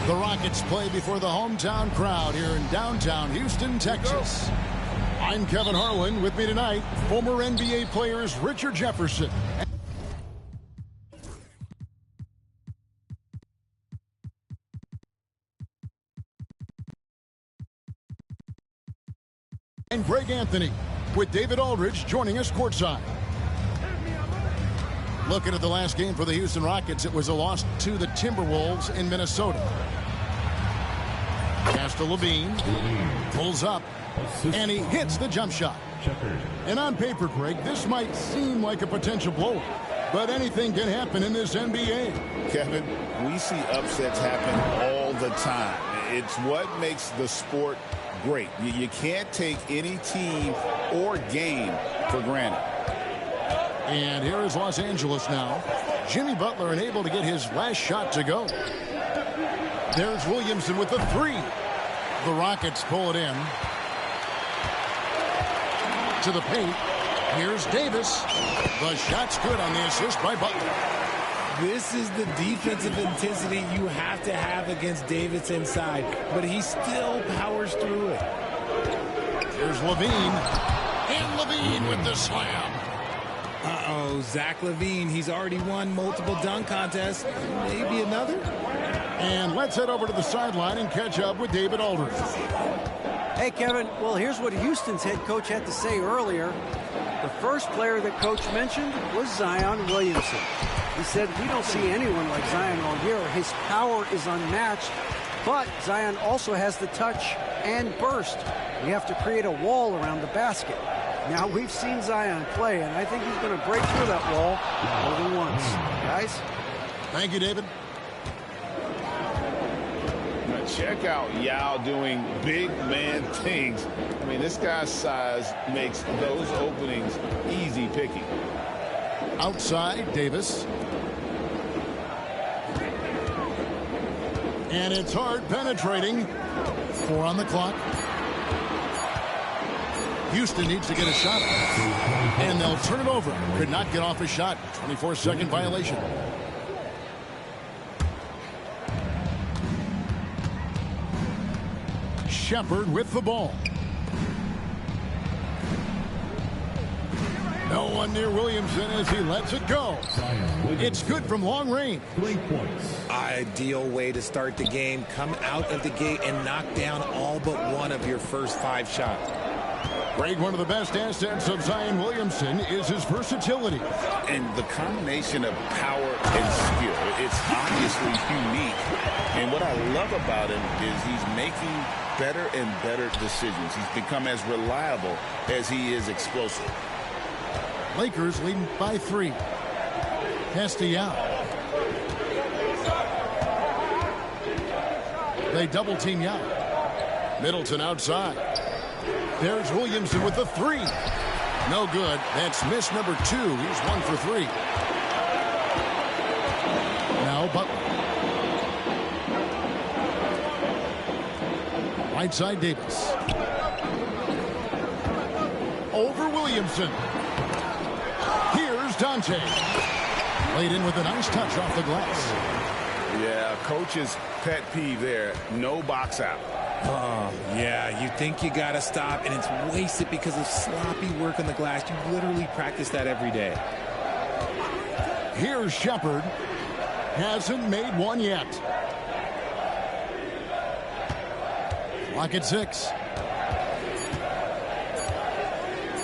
The Rockets play before the hometown crowd here in downtown Houston, Texas. I'm Kevin Harlan. With me tonight, former NBA players Richard Jefferson and Greg Anthony, with David Aldridge joining us courtside. Looking at the last game for the Houston Rockets, it was a loss to the Timberwolves in Minnesota. Pass to Levine, pulls up, and he hits the jump shot. And on paper, Greg, this might seem like a potential blow, but anything can happen in this NBA. Kevin, we see upsets happen all the time. It's what makes the sport great. You can't take any team or game for granted. And here is Los Angeles now. Jimmy Butler unable to get his last shot to go. There's Williamson with the three. The Rockets pull it in. To the paint. Here's Davis. The shot's good on the assist by Butler. This is the defensive intensity you have to have against Davis inside, but he still powers through it. Here's Levine. And Levine with the slam. Uh-oh, Zach LaVine, he's already won multiple dunk contests. Maybe another? And let's head over to the sideline and catch up with David Aldridge. Hey, Kevin. Well, here's what Houston's head coach had to say earlier. The first player that coach mentioned was Zion Williamson. He said, we don't see anyone like Zion all year. His power is unmatched, but Zion also has the touch and burst. We have to create a wall around the basket. Now, we've seen Zion play, and I think he's going to break through that wall more than once. Guys? Thank you, David. Now check out Yao doing big man things. I mean, this guy's size makes those openings easy picking. Outside, Davis. And it's hard penetrating. 4 on the clock. Houston needs to get a shot. And they'll turn it over. Could not get off a shot. 24-second violation. Shepard with the ball. No one near Williamson as he lets it go. It's good from long range. 3 points. Ideal way to start the game. Come out of the gate and knock down all but one of your first 5 shots. Greg, one of the best assets of Zion Williamson is his versatility. And the combination of power and skill, it's obviously unique. And what I love about him is he's making better and better decisions. He's become as reliable as he is explosive. Lakers leading by 3. Pass to Yao. They double team Yao. Middleton outside. There's Williamson with the 3. No good. That's miss number 2. He's 1 for 3. Now Butler. Right side Davis. Over Williamson. Here's Dante. Laid in with a nice touch off the glass. Yeah, coach's pet peeve there. No box out. Oh, yeah, you think you got to stop, and it's wasted because of sloppy work on the glass. You literally practice that every day. Here's Shepard. Hasn't made one yet. Clock at 6.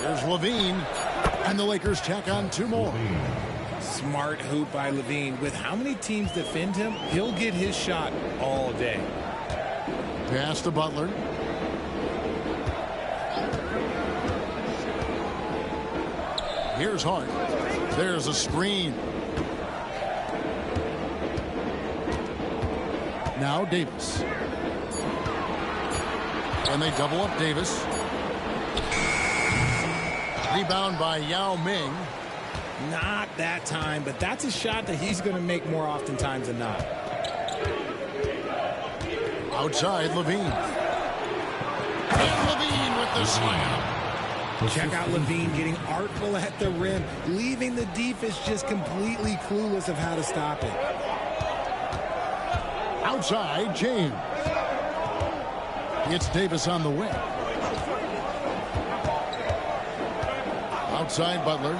There's Levine. And the Lakers tack on 2 more. Smart hoop by Levine. With how many teams defend him, he'll get his shot all day. Pass to Butler. Here's Hart. There's a screen. Now Davis. And they double up Davis. Rebound by Yao Ming. Not that time, but that's a shot that he's going to make more oftentimes than not. Outside, Levine. And Levine with the slam. Check out Levine getting artful at the rim, leaving the defense just completely clueless of how to stop it. Outside, James. It's Davis on the wing. Outside, Butler.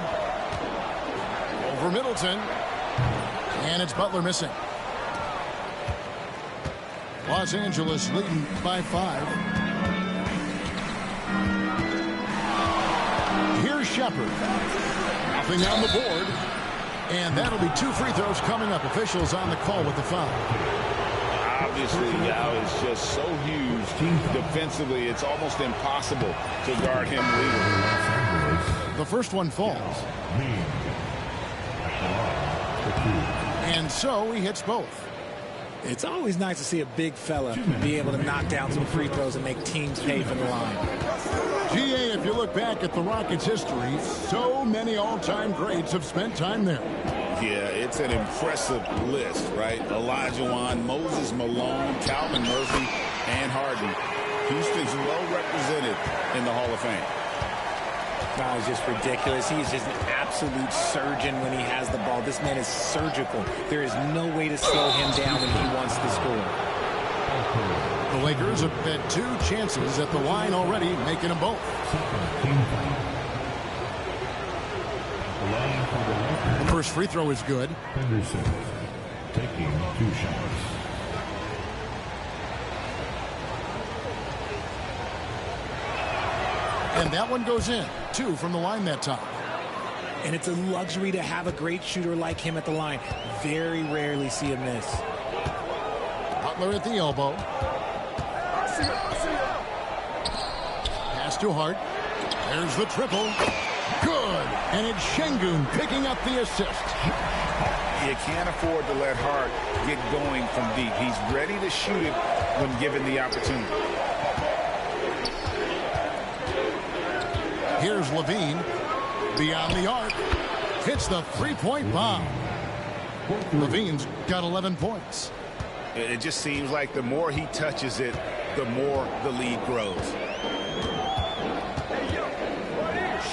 Over Middleton. And it's Butler missing. Los Angeles leading by 5. Here's Shepard. Nothing on the board. And that'll be 2 free throws coming up. Officials on the call with the foul. Obviously, Yao is just so huge defensively, it's almost impossible to guard him legally. The first one falls. And so he hits both. It's always nice to see a big fella be able to knock down some free throws and make teams pay for the line. GA, if you look back at the Rockets' history, so many all-time greats have spent time there. Yeah, it's an impressive list, right? Olajuwon, Moses Malone, Calvin Murphy, and Harden. Houston's well represented in the Hall of Fame. That was just ridiculous. He is just an absolute surgeon when he has the ball. This man is surgical. There is no way to slow him down when he wants to score. The Lakers have had 2 chances at the line already, making them both. The first free throw is good. Henderson taking 2 shots. And that one goes in. 2 from the line that time. And it's a luxury to have a great shooter like him at the line. Very rarely see him miss. Butler at the elbow. Pass to Hart. There's the triple. Good. And it's Şengün picking up the assist. You can't afford to let Hart get going from deep. He's ready to shoot it when given the opportunity. Here's Levine. Beyond the arc. Hits the 3-point bomb. Levine's got 11 points. It just seems like the more he touches it, the more the lead grows.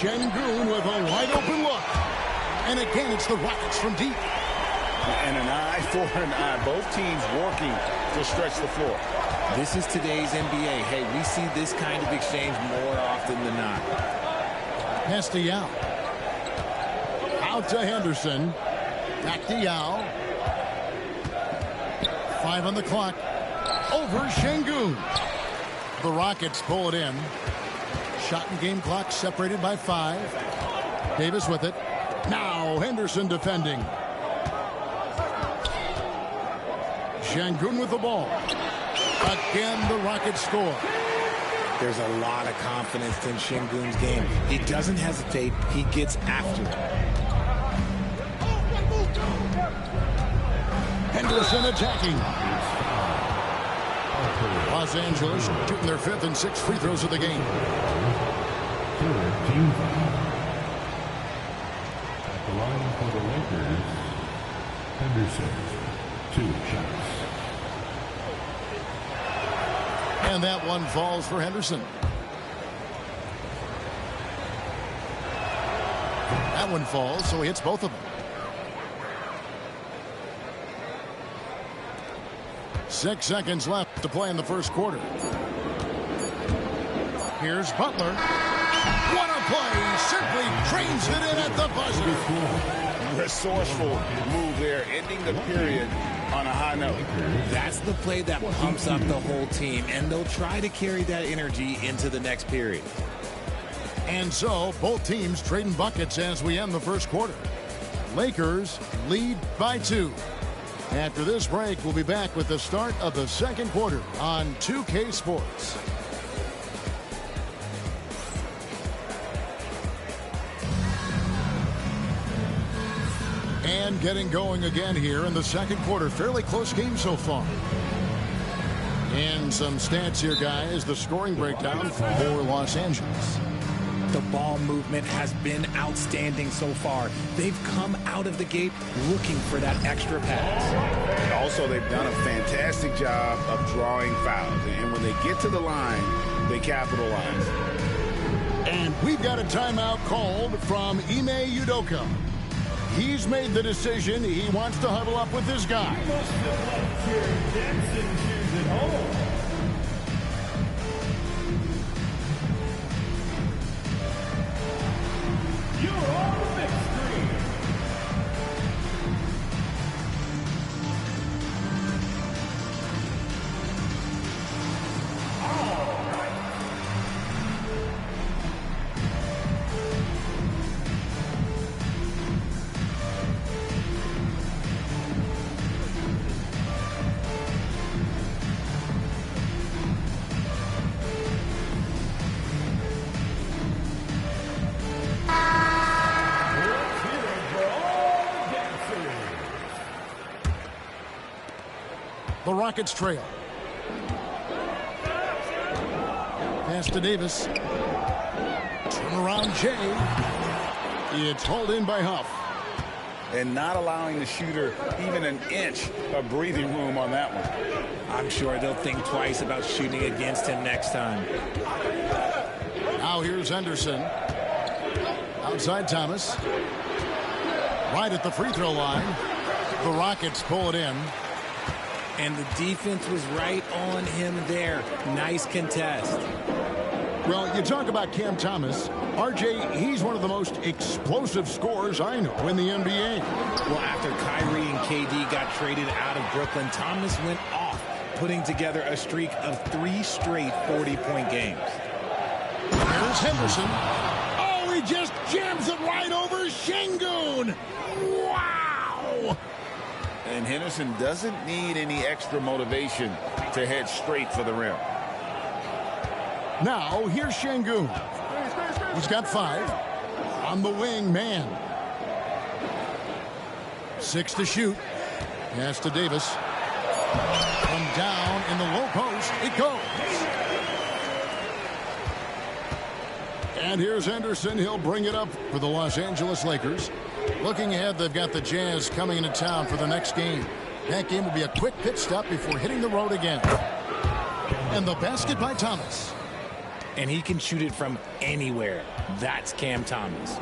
Şengün with a wide open look. And again, it's the Rockets from deep. And an eye for an eye. Both teams working to stretch the floor. This is today's NBA. Hey, we see this kind of exchange more often than not. Pass to Yao. Out to Henderson. Back to Yao. 5 on the clock. Over Şengün. The Rockets pull it in. Shot and game clock separated by 5. Davis with it. Now Henderson defending. Şengün with the ball. Again, the Rockets score. There's a lot of confidence in Şengün's game. He doesn't hesitate. He gets after it. Henderson attacking. Los Angeles shooting their 5th and 6th free throws of the game. Third team foul. At the line for the Lakers, Henderson, 2 shots. And that one falls for Henderson. That one falls, so he hits both of them. 6 seconds left to play in the first quarter. Here's Butler. What a play! Simply trains it in at the buzzer. Resourceful move there, ending the period on a high note. That's the play that pumps up the whole team, and they'll try to carry that energy into the next period. And so, both teams trading buckets as we end the first quarter. Lakers lead by 2. After this break, we'll be back with the start of the second quarter on 2K Sports. And getting going again here in the second quarter. Fairly close game so far. And some stats here, guys. The scoring breakdown for Los Angeles. The ball movement has been outstanding so far. They've come out of the gate looking for that extra pass. And also, they've done a fantastic job of drawing fouls. And when they get to the line, they capitalize. And we've got a timeout called from Ime Udoka. He's made the decision. He wants to huddle up with this guy. You must have left your dancing shoes at home. You're on the big screen. All right. The Rockets trail. Pass to Davis. Turnaround Jay. It's hauled in by Huff. And not allowing the shooter even an inch of breathing room on that one. I'm sure they'll think twice about shooting against him next time. Now here's Henderson. Outside Thomas. Right at the free throw line. The Rockets pull it in. And the defense was right on him there. Nice contest. Well, you talk about Cam Thomas. RJ, he's one of the most explosive scorers I know in the NBA. Well, after Kyrie and KD got traded out of Brooklyn, Thomas went off, putting together a streak of 3 straight 40-point games. Here's Henderson. Oh, he just jams it right over Şengün. Wow! And Henderson doesn't need any extra motivation to head straight for the rim. Now, here's Şengün. He's got 5. On the wing, man. 6 to shoot. Pass to Davis. From down in the low post, it goes. And here's Henderson. He'll bring it up for the Los Angeles Lakers. Looking ahead, they've got the Jazz coming into town for the next game. That game will be a quick pit stop before hitting the road again. And the basket by Thomas. And he can shoot it from anywhere. That's Cam Thomas.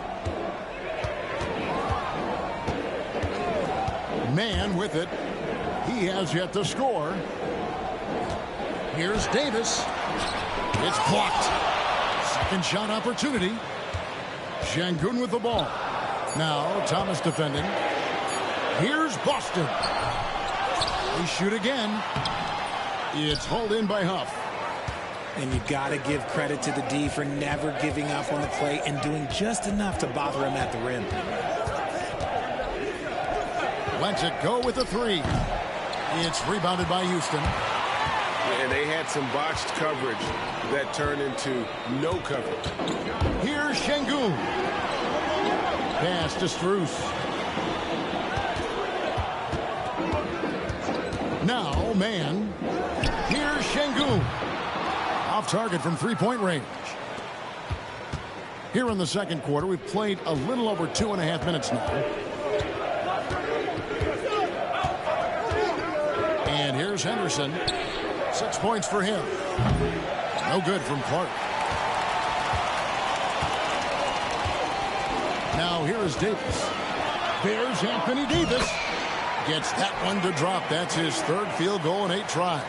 Man with it. He has yet to score. Here's Davis. It's blocked. Second shot opportunity. Şengün with the ball. Now Thomas defending. Here's Boston. They shoot again. It's hauled in by Huff. And you got to give credit to the D for never giving up on the play and doing just enough to bother him at the rim. Lets it go with the 3. It's rebounded by Houston. And they had some botched coverage that turned into no coverage. Here's Şengün. Pass to Strus. Now, man. Here's Şengün. Off target from three-point range. Here in the second quarter, we've played a little over 2.5 minutes now. And here's Henderson. 6 points for him. No good from Clark. Now here is Davis. There's Anthony Davis. Gets that one to drop. That's his third field goal in 8 tries.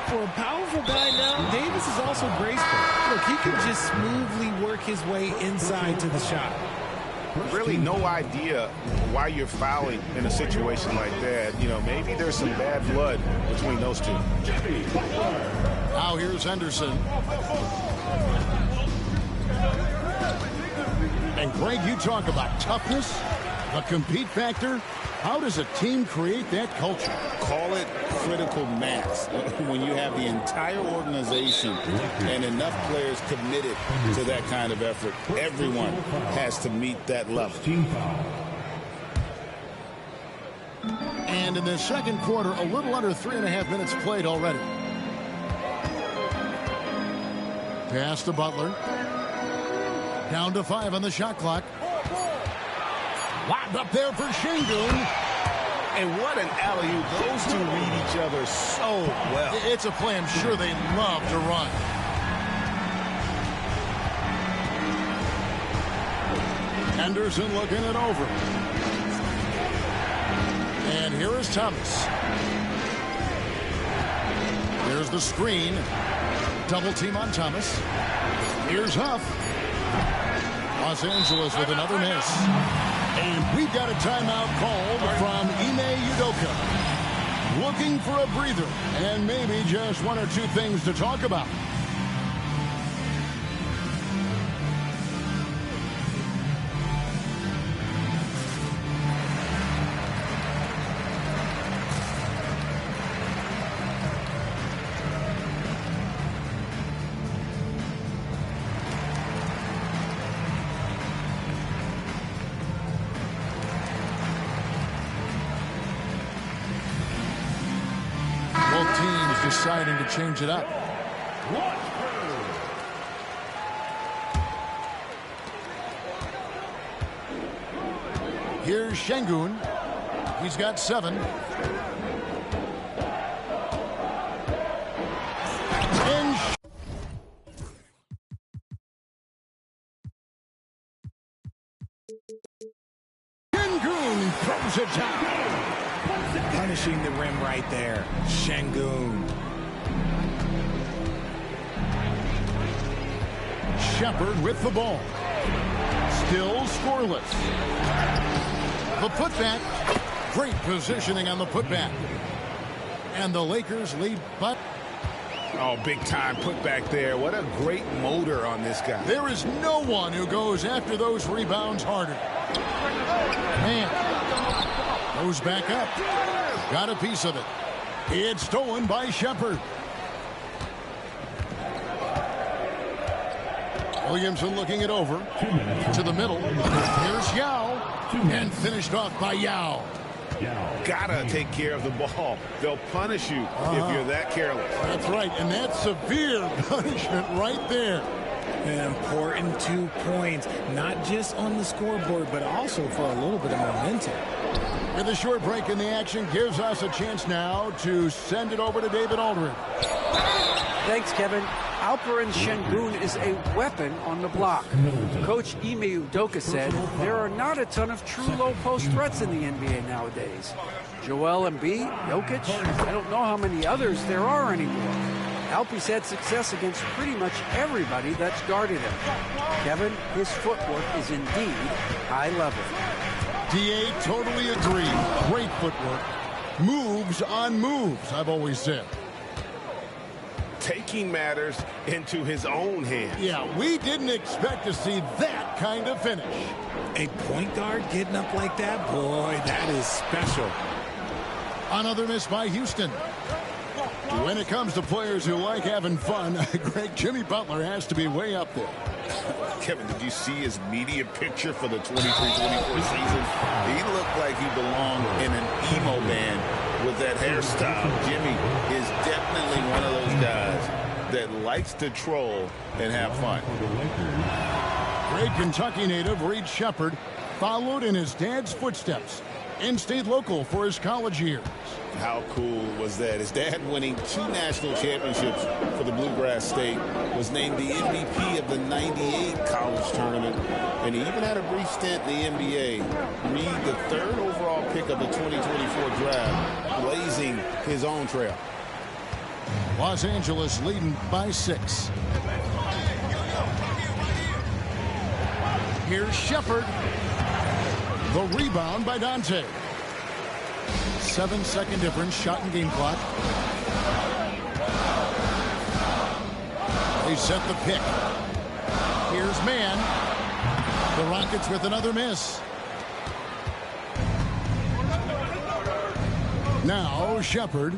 For a powerful guy now, Davis is also graceful. Look, he can just smoothly work his way inside to the shot. Really no idea why you're fouling in a situation like that. You know, maybe there's some bad blood between those two. Now here's Henderson. And Greg, you talk about toughness, the compete factor. How does a team create that culture? Call it critical mass. When you have the entire organization and enough players committed to that kind of effort, everyone has to meet that level. And in the second quarter, a little under 3.5 minutes played already. Pass to Butler. Down to 5 on the shot clock. Lobbed up there for Şengün. And what an alley-oop. Those two read each other so well. It's a play I'm sure they love to run. Henderson looking it over. And here is Thomas. There's the screen. Double team on Thomas. Here's Huff. Los Angeles with another miss. And we've got a timeout called from Ime Udoka. Looking for a breather and maybe just one or two things to talk about. Both teams deciding to change it up. Here's Şengün. He's got 7. And Şengün throws it down. Punishing the rim right there. Şengün. Shepard with the ball. Still scoreless. The putback. Great positioning on the putback. And the Lakers lead, but Oh, big time putback there. What a great motor on this guy. there is no one who goes after those rebounds harder. Man. Goes back up. Got a piece of it. It's stolen by Shepard. Williamson looking it over to the middle. Here's Yao. And finished off by Yao. Gotta take care of the ball. They'll punish you if you're that careless. That's right. And that's severe punishment right there. An important 2 points, not just on the scoreboard, but also for a little bit of momentum. With a short break in the action, gives us a chance now to send it over to David Aldridge. Thanks, Kevin. Alperen Şengün is a weapon on the block. Coach Ime Udoka said there are not a ton of true low-post threats in the NBA nowadays. Joel Embiid, Jokic, I don't know how many others there are anymore. Alpe's had success against pretty much everybody that's guarded him. Kevin, his footwork is indeed high level. DA totally agree. Great footwork. Moves on moves, I've always said. Taking matters into his own hands. Yeah, we didn't expect to see that kind of finish. A point guard getting up like that, boy, that is special. Another miss by Houston. When it comes to players who like having fun, Greg, Jimmy Butler has to be way up there. Kevin, did you see his media picture for the 23-24 season? He looked like he belonged in an emo band with that hairstyle. Jimmy is definitely one of those guys that likes to troll and have fun. Great Kentucky native Reed Shepard followed in his dad's footsteps and stayed local for his college years. How cool was that? His dad, winning 2 national championships for the Bluegrass State, was named the MVP of the '98 college tournament, and he even had a brief stint in the NBA. Reed, the 3rd overall pick of the 2024 draft, blazing his own trail. Los Angeles leading by 6. Here's Shepard. The rebound by Dante. 7-second difference, shot and game clock. They set the pick. Here's Man. The Rockets with another miss. Now Shepard.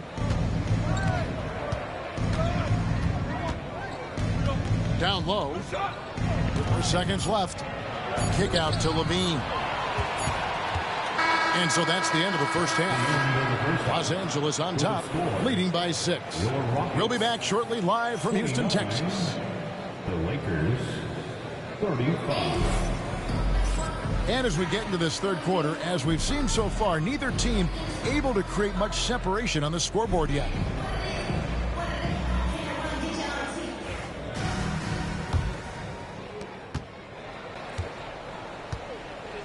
Down low. 4 seconds left. Kick out to Levine. And so that's the end of the first half. Los Angeles on top, leading by 6. We'll be back shortly, live from Houston, Texas. The Lakers, 35. And as we get into this third quarter, as we've seen so far, neither team able to create much separation on the scoreboard yet.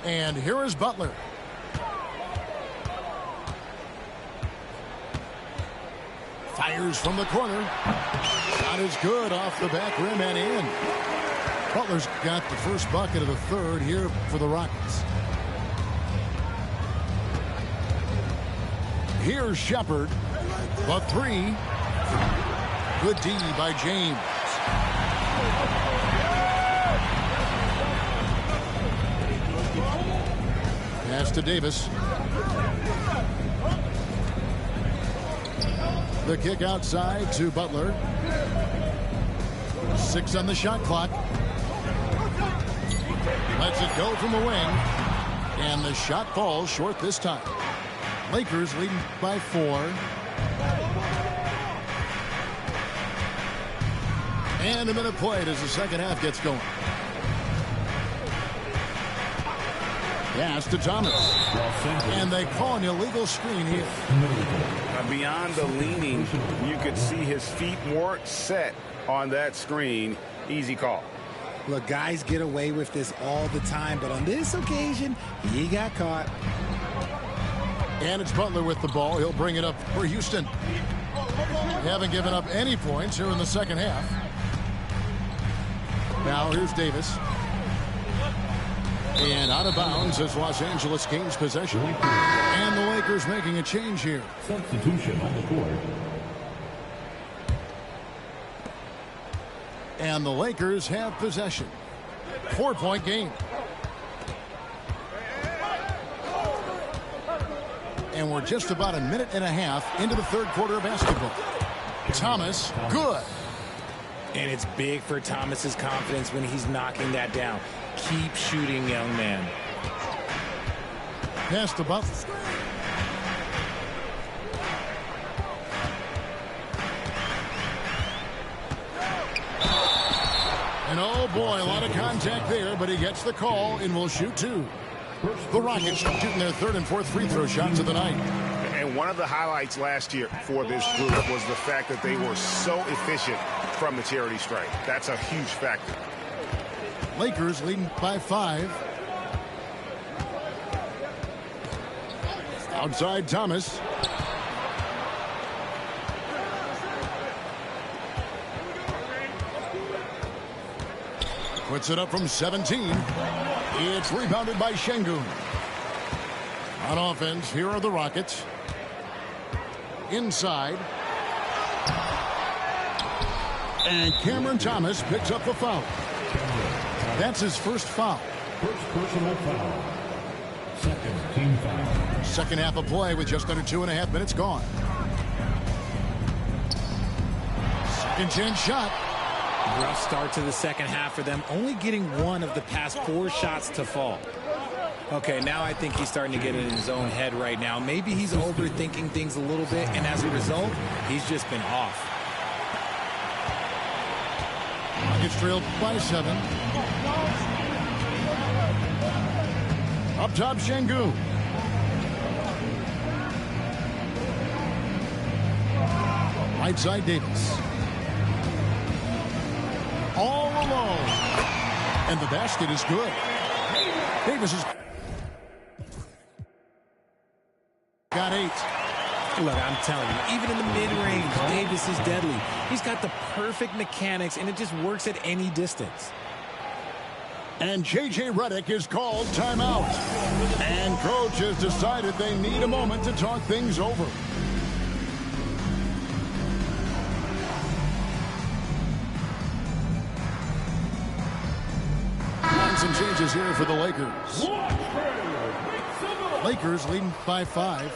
And here is Butler. Fires from the corner. Shot is good off the back rim and in. Butler's got the first bucket of the third here for the Rockets. Here's Shepard. The 3. Good D by James. Pass to Davis. The kick outside to Butler. 6 on the shot clock. Lets it go from the wing. And the shot falls short this time. Lakers leading by 4. And a minute played as the second half gets going. Pass to Thomas. And they call an illegal screen here. Beyond the leaning, you could see his feet weren't set on that screen. Easy call. Look, guys get away with this all the time, but on this occasion, he got caught. And it's Butler with the ball. He'll bring it up for Houston. They haven't given up any points here in the second half. Now here's Davis. And out of bounds as Los Angeles gains possession. And the Lakers making a change here. Substitution on the court. And the Lakers have possession. 4-point game. And we're just about a minute and a half into the third quarter of basketball. Thomas, good. And it's big for Thomas's confidence when he's knocking that down. Keep shooting, young man. Pass to Butler. And oh boy, a lot of contact there, but he gets the call and will shoot 2. The Rockets shooting their 3rd and 4th free throw shots of the night. And one of the highlights last year for this group was the fact that they were so efficient from the charity stripe. That's a huge factor. Lakers leading by 5. Outside Thomas. Puts it up from 17. It's rebounded by Şengün. On offense, here are the Rockets. Inside. And Cameron Thomas picks up the foul. That's his first foul. First personal foul. Second team foul. Second half of play with just under 2.5 minutes gone. Second chance shot. Rough start to the second half for them, only getting 1 of the past 4 shots to fall. Okay, now I think he's starting to get in his own head right now. Maybe he's overthinking things a little bit, and as a result, he's just been off. Rockets trailed by 7. Up top, Şengün. Right side, Davis. All alone. And the basket is good. Davis has got 8. Look, I'm telling you, even in the mid-range, Davis is deadly. He's got the perfect mechanics, and it just works at any distance. And J.J. Redick is called timeout. And coach has decided they need a moment to talk things over. Some changes here for the Lakers. Lakers leading by 5.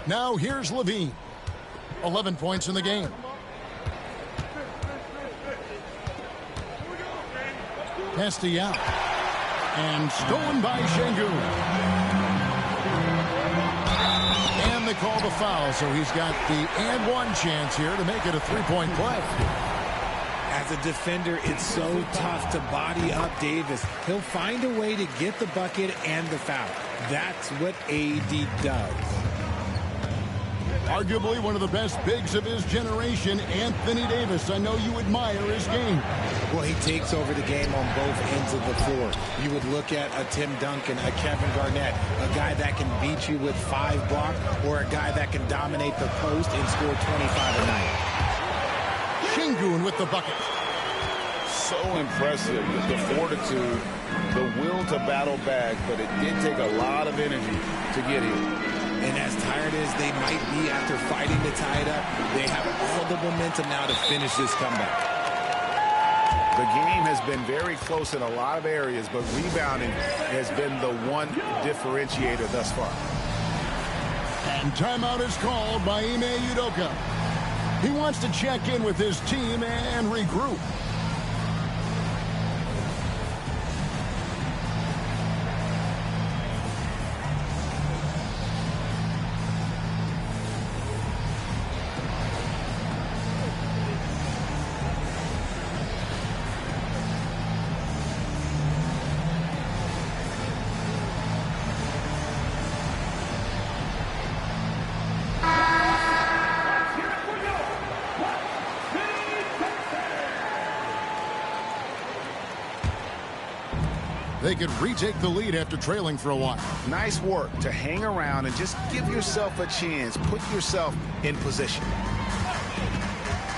Now here's Levine. 11 points in the game. Castilla. And stolen by Şengün. And they call the foul, so he's got the and one chance here to make it a 3-point play. As a defender, it's so tough to body up Davis. He'll find a way to get the bucket and the foul. That's what AD does. Arguably one of the best bigs of his generation, Anthony Davis. I know you admire his game. Well, he takes over the game on both ends of the floor. You would look at a Tim Duncan, a Kevin Garnett, a guy that can beat you with 5 blocks, or a guy that can dominate the post and score 25 a night. Şengün with the bucket. So impressive, the fortitude, the will to battle back, but it did take a lot of energy to get here. And as tired as they might be after fighting to tie it up, they have all the momentum now to finish this comeback. The game has been very close in a lot of areas, but rebounding has been the one differentiator thus far. And timeout is called by Ime Udoka. He wants to check in with his team and regroup. They could retake the lead after trailing for a while. Nice work to hang around and just give yourself a chance. Put yourself in position.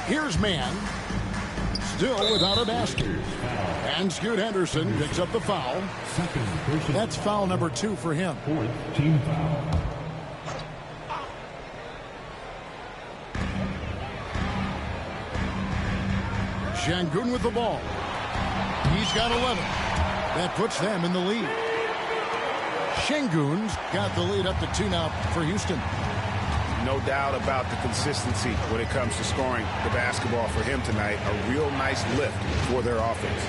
Here's Mann. Still without a basket. And Scoot Henderson picks up the foul. That's foul number 2 for him. 4th team foul. Şengün with the ball. He's got 11. That puts them in the lead. Şengün's got the lead up to 2 now for Houston. No doubt about the consistency when it comes to scoring the basketball for him tonight. A real nice lift for their offense.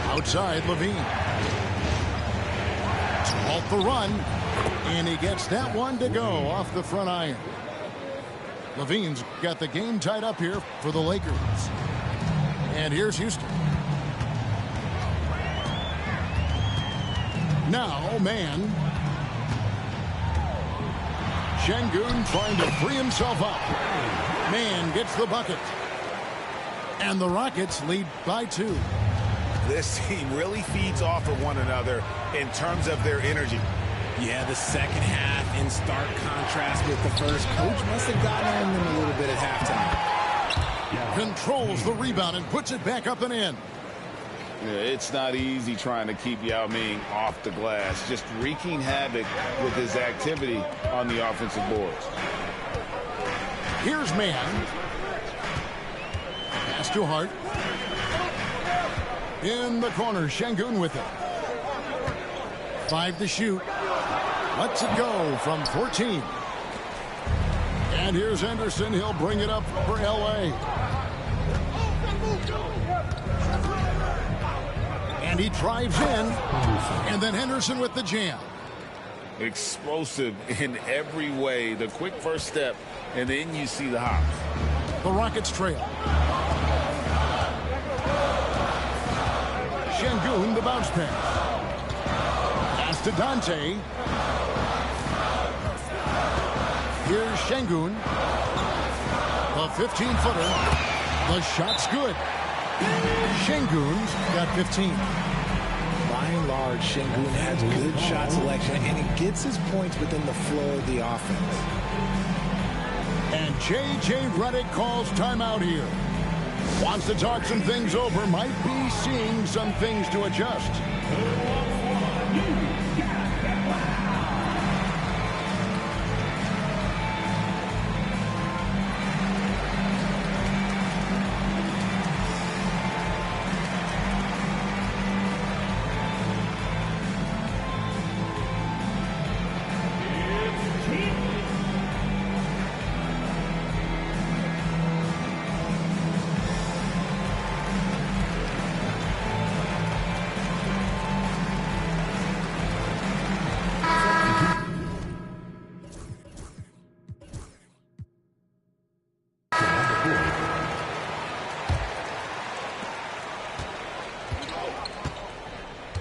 Outside, Levine. Off the run. And he gets that one to go off the front iron. Levine's got the game tied up here for the Lakers. And here's Houston. Now, Mann. Şengün trying to free himself up. Mann gets the bucket. And the Rockets lead by 2. This team really feeds off of one another in terms of their energy. Yeah, the second half in stark contrast with the first. Coach must have gotten on them a little bit at halftime. Controls the rebound and puts it back up and in. Yeah, it's not easy trying to keep Yao Ming off the glass, just wreaking havoc with his activity on the offensive boards. Here's Mann. Pass to Hart. In the corner, Şengün with it. 5 to shoot. Lets it go from 14. And here's Henderson. He'll bring it up for L.A. And he drives in, and then Henderson with the jam. Explosive in every way. The quick first step, and then you see the hop. The Rockets trail. Şengün, the bounce pass. Pass to Dante. Here's Şengün. The 15-footer. The shot's good. Şengün's got 15. By and large, Şengün has good shot selection, and he gets his points within the flow of the offense. And J.J. Redick calls timeout here. Wants to talk some things over. Might be seeing some things to adjust.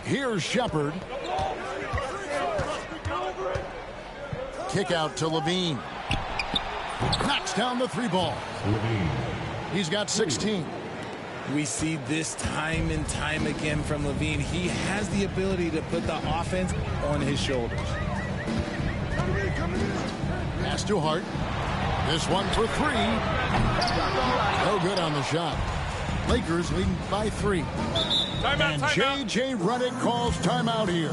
Here's Shepard. Kick out to Levine. Knocks down the three ball. He's got 16. We see this time and time again from Levine. He has the ability to put the offense on his shoulders. Pass to Hart. This one for three. No good on the shot. Lakers leading by 3. And J.J. Redick calls timeout here.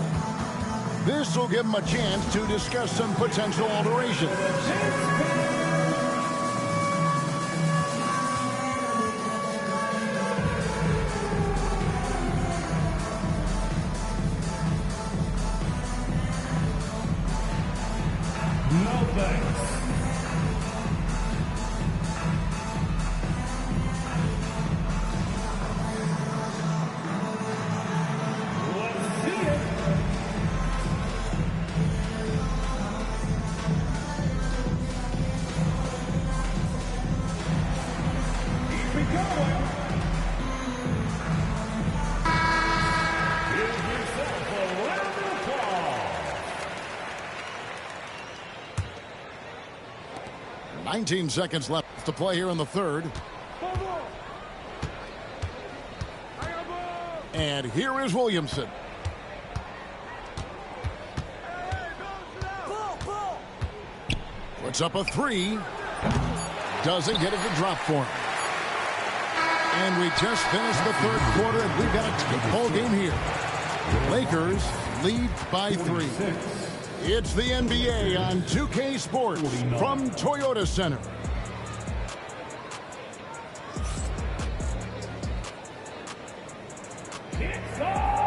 This will give him a chance to discuss some potential alterations. No thanks. Keep it going. Give yourself a round of applause. 19 seconds left to play here in the third. And here is Williamson. Puts up a 3. Doesn't get it to drop for him. And we just finished the third quarter, and we've got a tight ball game here. Lakers lead by 3. It's the NBA on 2K Sports from Toyota Center.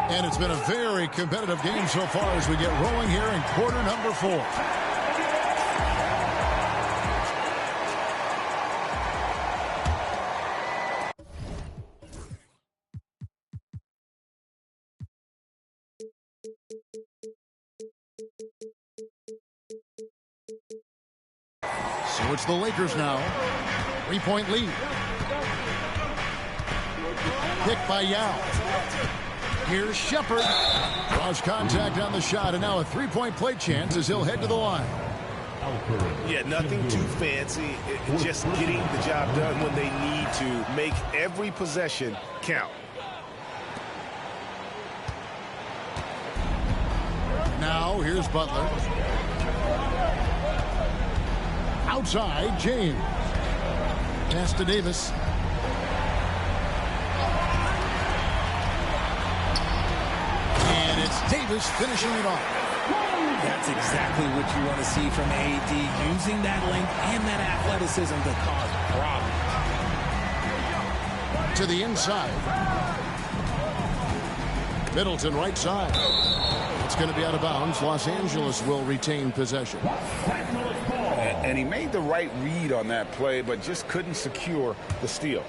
And it's been a very competitive game so far as we get rolling here in quarter number 4. So it's the Lakers now. 3-point lead. Pick by Yao. Here's Shepard. Draws contact on the shot, and now a 3-point play chance as he'll head to the line. Yeah, nothing too fancy. Just getting the job done when they need to. Make every possession count. Now here's Butler. Outside, James. Pass to Davis. And it's Davis finishing it off. That's exactly what you want to see from AD, using that length and that athleticism to cause problems. To the inside. Middleton right side. It's going to be out of bounds. Los Angeles will retain possession. And he made the right read on that play, but just couldn't secure the steal.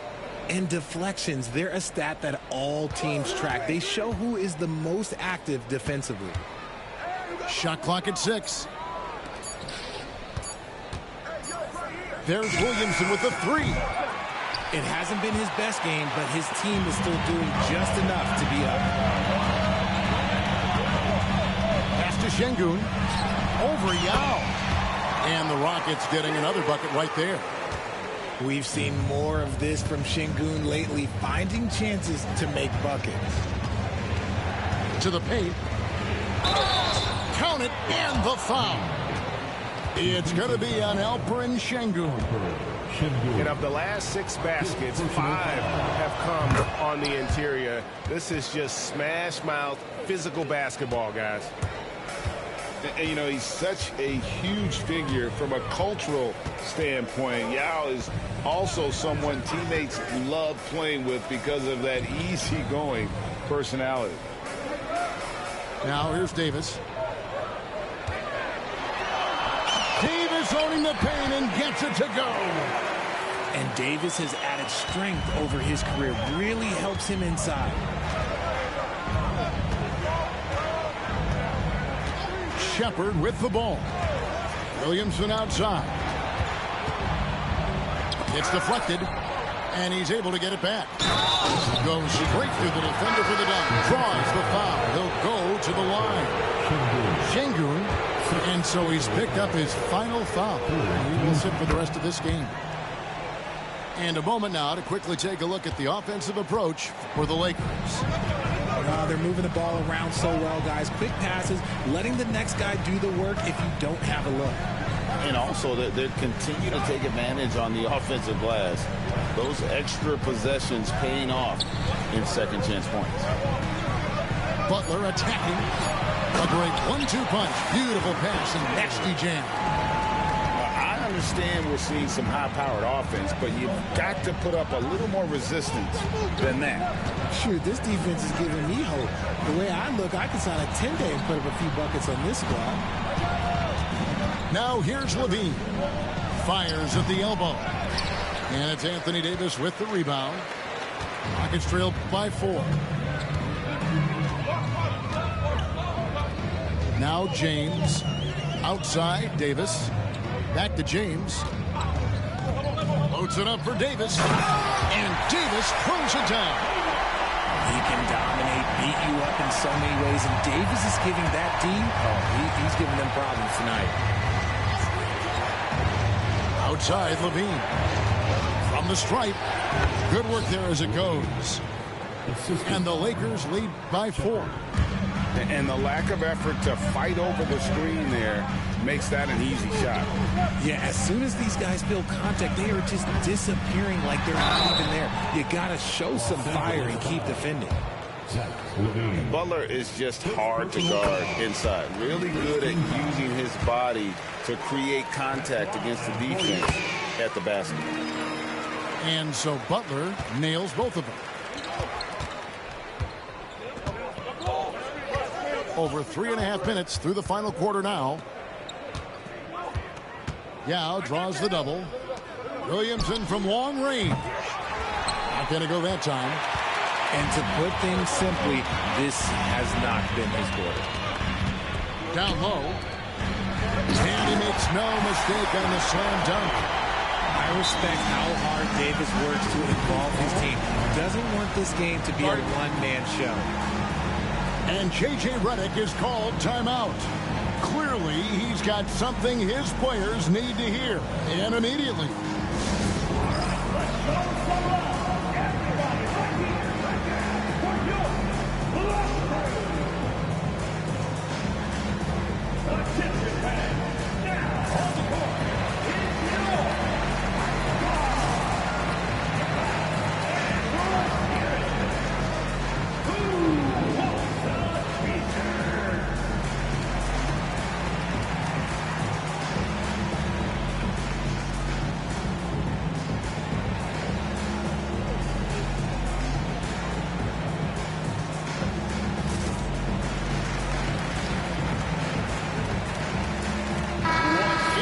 And deflections, they're a stat that all teams track. They show who is the most active defensively. Shot clock at 6. There's Williamson with the 3. It hasn't been his best game, but his team is still doing just enough to be up. Pass to Şengün. Over Yao. And the Rockets getting another bucket right there. We've seen more of this from Şengün lately, finding chances to make buckets. To the paint. Count it, and the foul. It's going to be on Alperen Şengün. And of the last 6 baskets, 5 have come on the interior. This is just smash mouth, physical basketball, guys. And, you know, he's such a huge figure from a cultural standpoint. Yao is also someone teammates love playing with because of that easygoing personality. Now here's Davis. Davis owning the paint and gets it to go. And Davis has added strength over his career. Really helps him inside. Shepard with the ball. Williamson outside. It's deflected, and he's able to get it back. Goes straight through the defender for the dunk. Draws the foul. He'll go to the line. Şengün, and so he's picked up his final foul. He will sit for the rest of this game. And a moment now to quickly take a look at the offensive approach for the Lakers. They're moving the ball around so well, guys. Quick passes, letting the next guy do the work if you don't have a look. And also, they continue to take advantage on the offensive glass. Those extra possessions paying off in second chance points. Butler attacking. A great 1-2 punch. Beautiful pass and nasty jam. I understand we're seeing some high-powered offense, but you've got to put up a little more resistance than that. Shoot, this defense is giving me hope. The way I look, I could sign a 10-day and put up a few buckets on this squad. Now here's Levine. Fires at the elbow. And it's Anthony Davis with the rebound. Rockets trail by 4. Now James. Outside, Davis. Back to James. Loads it up for Davis. And Davis throws it down. He can dominate, beat you up in so many ways. And Davis is giving that team, he's giving them problems tonight. Outside, Levine. From the stripe. Good work there as it goes. And the Lakers lead by 4. And the lack of effort to fight over the screen there makes that an easy shot. Yeah, as soon as these guys feel contact, they are just disappearing like they're not even there. You got to show some fire and keep defending. Butler is just hard to guard inside. Really good at using his body to create contact against the defense at the basket. And so Butler nails both of them. Over 3.5 minutes through the final quarter now. Yao draws the double. Williamson from long range. Not going to go that time. And to put things simply, this has not been his quarter. Down low. And he makes no mistake on the slam dunk. I respect how hard Davis works to involve his team. Doesn't want this game to be a one-man show. And J.J. Redick is called timeout. Clearly, he's got something his players need to hear, and immediately.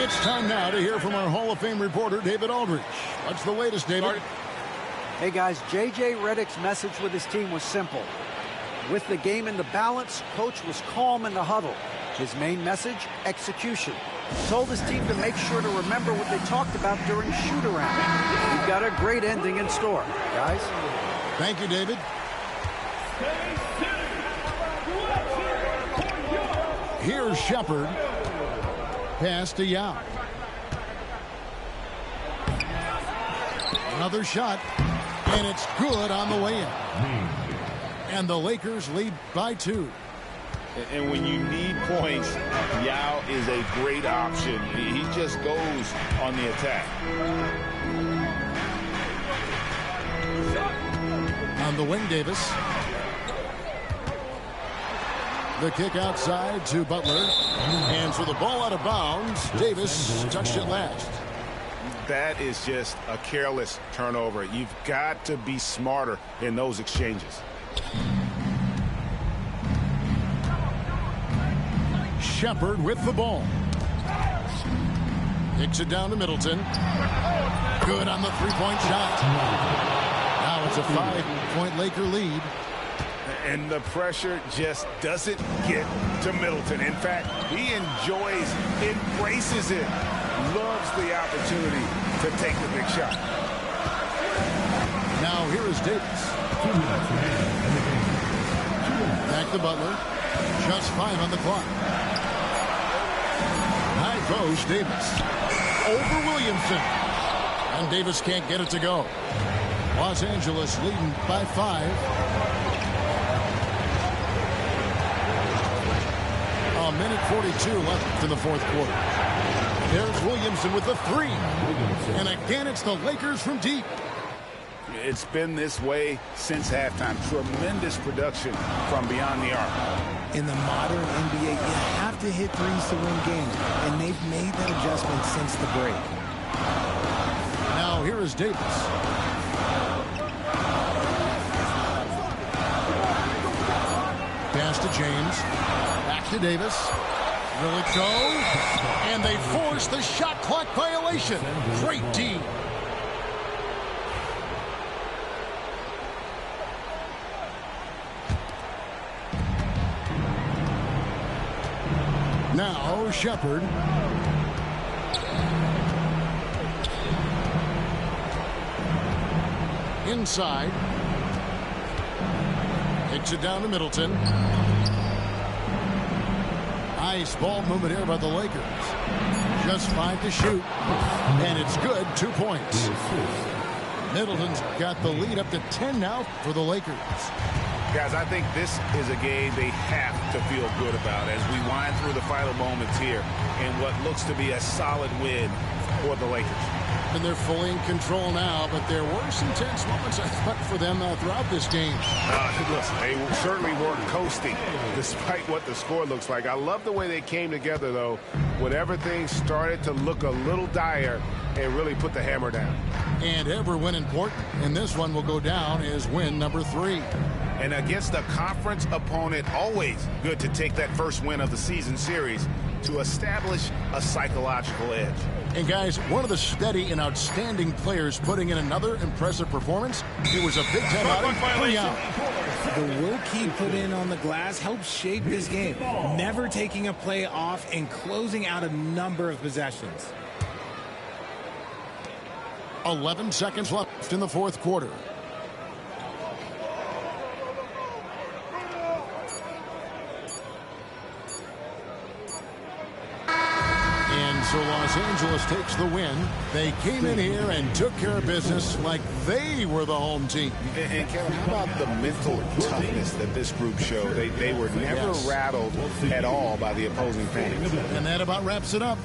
It's time now to hear from our Hall of Fame reporter, David Aldridge. What's the latest, David? Hey, guys, J.J. Redick's message with his team was simple. With the game in the balance, Coach was calm in the huddle. His main message, execution. He told his team to make sure to remember what they talked about during shoot-around. We've got a great ending in store, guys. Thank you, David. Here's Shepard. Pass to Yao. Another shot, and it's good on the way in. And the Lakers lead by 2. And when you need points, Yao is a great option. He just goes on the attack. On the wing, Davis. The kick outside to Butler. And for the ball out of bounds, Davis touched it last. That is just a careless turnover. You've got to be smarter in those exchanges. Shepard with the ball. Kicks it down to Middleton. Good on the three-point shot. Now it's a 5-point Laker lead. And the pressure just doesn't get to Middleton. In fact, he enjoys, embraces it, loves the opportunity to take the big shot. Now here is Davis. Back to Butler. Just 5 on the clock. High post, Davis. Over Williamson. And Davis can't get it to go. Los Angeles leading by 5. A minute 42 left in the fourth quarter. There's Williamson with the 3. And again, it's the Lakers from deep. It's been this way since halftime. Tremendous production from beyond the arc. In the modern NBA, you have to hit threes to win games, and they've made that adjustment since the break. Now here is Davis. Pass to James. Back to Davis. Will it go? And they force the shot clock violation. Great D. Now Shepard. Inside. Takes it down to Middleton. Nice ball movement here by the Lakers. Just 5 to shoot. And it's good. 2 points. Middleton's got the lead up to 10 now for the Lakers. Guys, I think this is a game they have to feel good about as we wind through the final moments here in what looks to be a solid win for the Lakers. And they're fully in control now, but there were some tense moments, I thought, for them throughout this game. Listen, they certainly weren't coasting despite what the score looks like. I love the way they came together, though, when everything started to look a little dire and really put the hammer down. And every win important, and this one will go down as win number 3. And against a conference opponent, always good to take that first win of the season series to establish a psychological edge. And guys, one of the steady and outstanding players putting in another impressive performance. It was a Big Ten outing. 3 out. The work he put in on the glass helped shape this game, never taking a play off and closing out a number of possessions. 11 seconds left in the fourth quarter. And so Los Angeles takes the win. They came in here and took care of business like they were the home team. And Kevin, how about the mental toughness that this group showed? They were never rattled at all by the opposing fans. And that about wraps it up.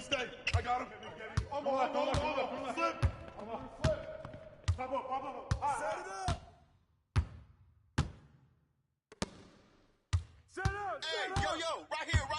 you stay. I got him. I'm on. Slip. Pop up. Set it up. Set up. Hey, yo, right here.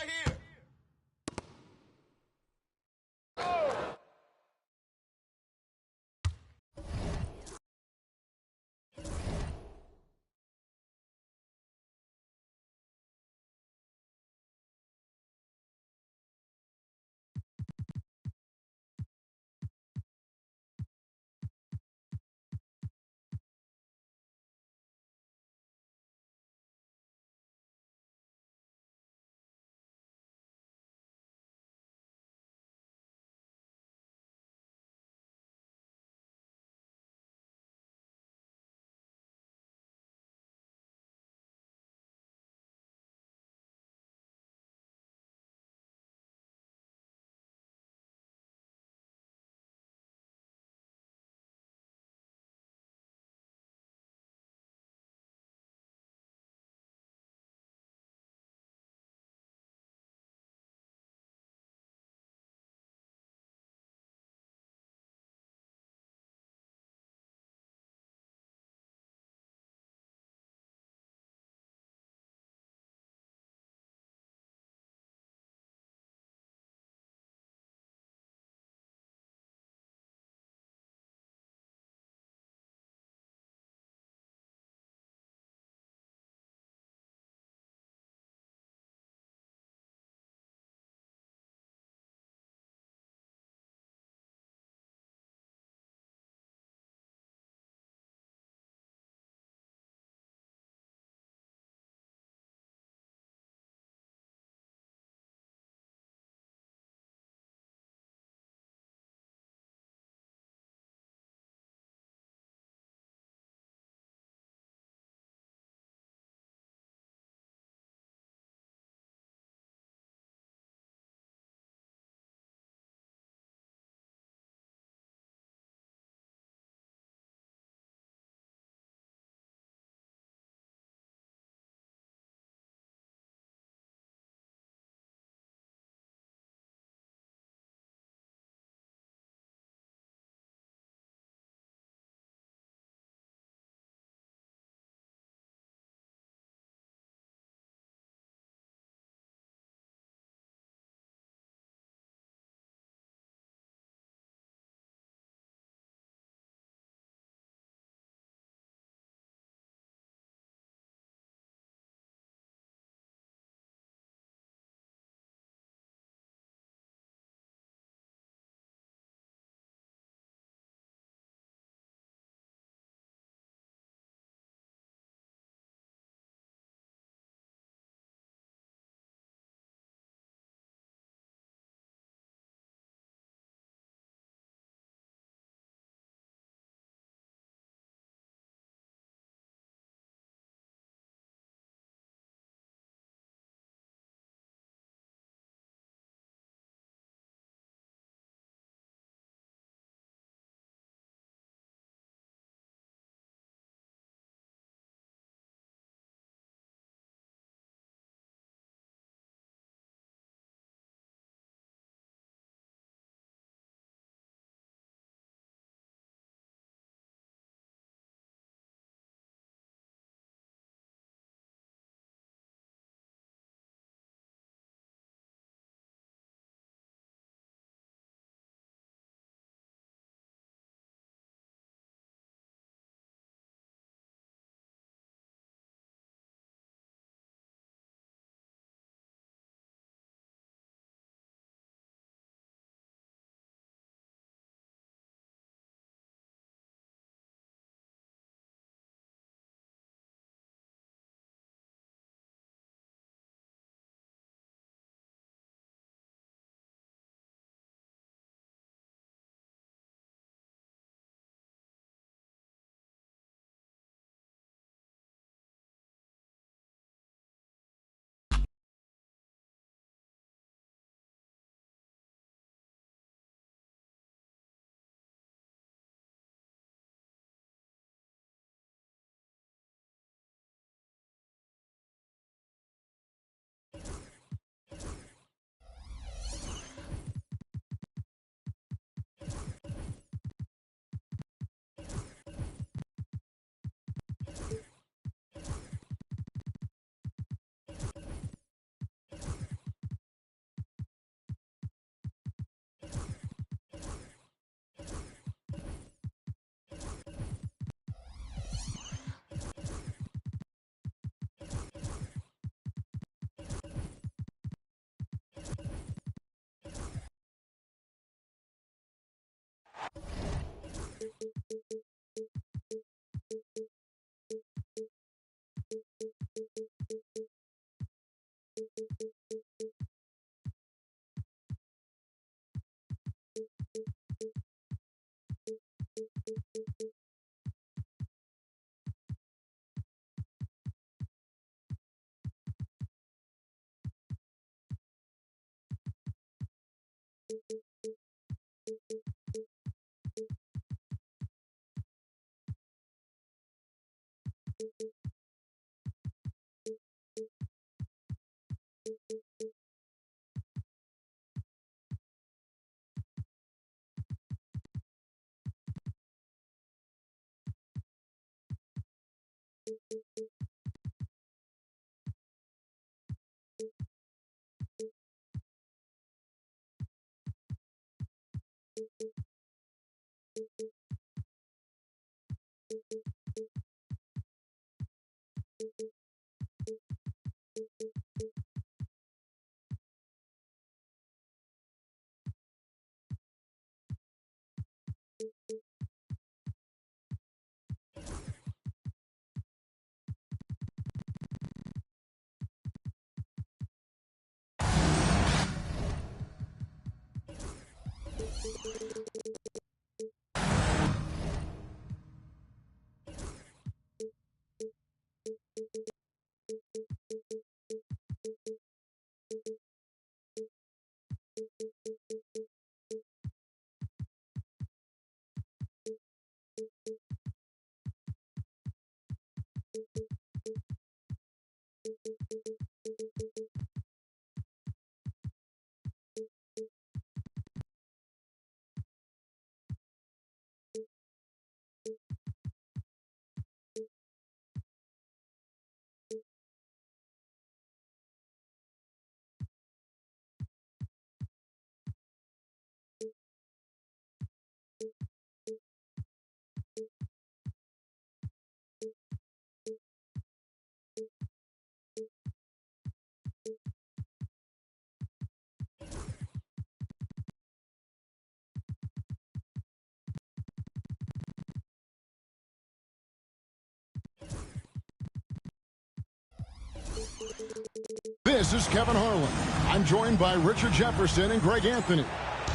This is Kevin Harlan. I'm joined by Richard Jefferson and Greg Anthony.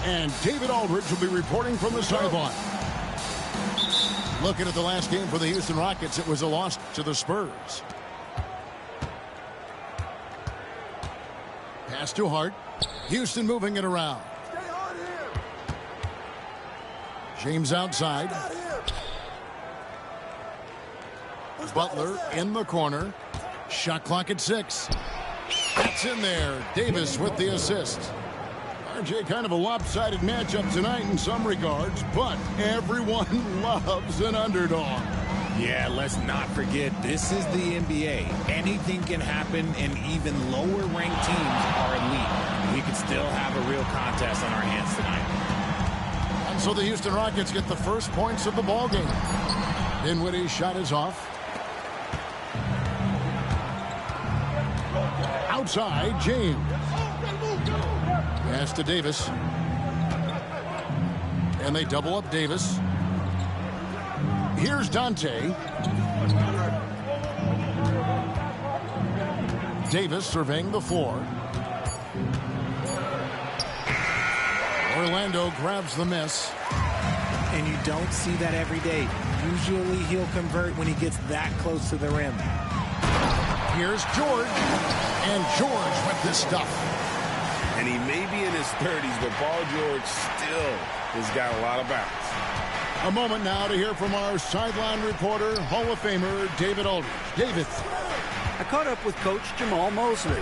And David Aldridge will be reporting from the sideline. Looking at the last game for the Houston Rockets, it was a loss to the Spurs. Pass to Hart. Houston moving it around. James outside. Butler in the corner. Shot clock at 6. That's in there. Davis with the assist. RJ, kind of a lopsided matchup tonight in some regards, but everyone loves an underdog. Yeah, let's not forget, this is the NBA. Anything can happen, and even lower-ranked teams are elite. We could still have a real contest on our hands tonight. And so the Houston Rockets get the first points of the ball game. Dinwiddie's shot is off. Outside, James. Pass to Davis. And they double up Davis. Here's Dante. Davis surveying the floor. Orlando grabs the miss. And you don't see that every day. Usually he'll convert when he gets that close to the rim. Here's George. And George with this stuff. And he may be in his 30s, but Paul George still has got a lot of bounce. A moment now to hear from our sideline reporter, Hall of Famer David Aldridge. David. I caught up with Coach Jamal Mosley.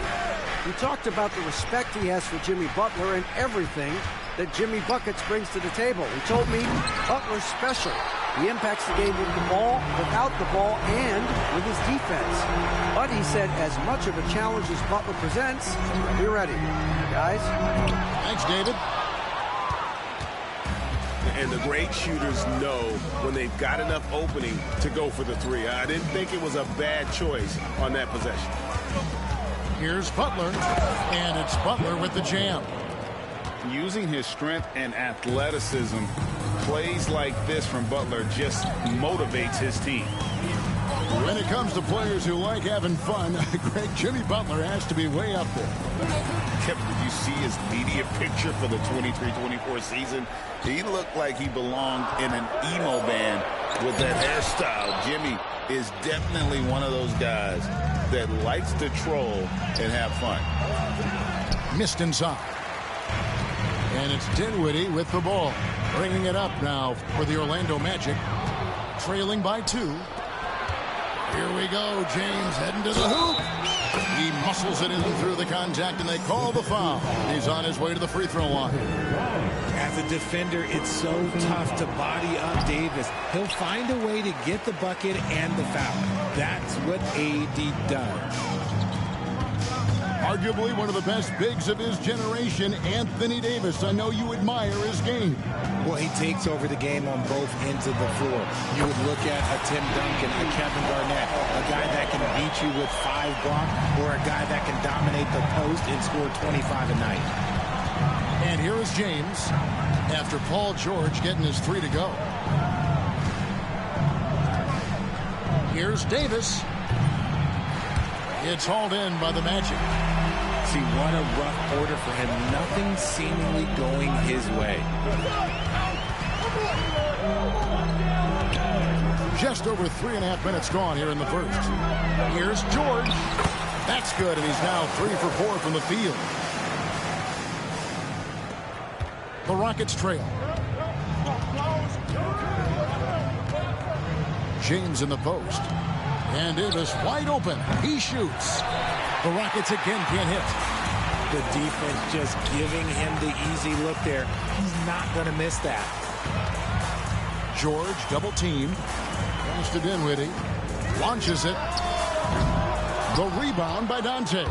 We talked about the respect he has for Jimmy Butler and everything that Jimmy Buckets brings to the table. He told me Butler's special. He impacts the game with the ball, without the ball, and with his defense. But he said as much of a challenge as Butler presents, be ready. Guys? Thanks, David. And the great shooters know when they've got enough opening to go for the three. I didn't think it was a bad choice on that possession. Here's Butler, and it's Butler with the jam. Using his strength and athleticism, plays like this from Butler just motivates his team. When it comes to players who like having fun, Greg, Jimmy Butler has to be way up there. Kevin, did you see his media picture for the 23-24 season? He looked like he belonged in an emo band with that hairstyle. Jimmy is definitely one of those guys that likes to troll and have fun. Missed inside. And it's Dinwiddie with the ball. Bringing it up now for the Orlando Magic. Trailing by 2. Here we go. James heading to the hoop. He muscles it in through the contact, and they call the foul. He's on his way to the free throw line. As a defender, it's so tough to body up Davis. He'll find a way to get the bucket and the foul. That's what AD does. Arguably one of the best bigs of his generation, Anthony Davis. I know you admire his game. Well, he takes over the game on both ends of the floor. You would look at a Tim Duncan, a Kevin Garnett, a guy that can beat you with 5 blocks, or a guy that can dominate the post and score 25 a night. And here is James after Paul George getting his 3 to go. Here's Davis. It's hauled in by the Magic. See, what a rough quarter for him. Nothing seemingly going his way. Just over 3.5 minutes gone here in the first. Here's George. That's good, and he's now 3 for 4 from the field. The Rockets trail. James in the post. And Davis wide open. He shoots. The Rockets again can't hit. The defense just giving him the easy look there. He's not going to miss that. George double team. Comes to Dinwiddie. Launches it. The rebound by Dante.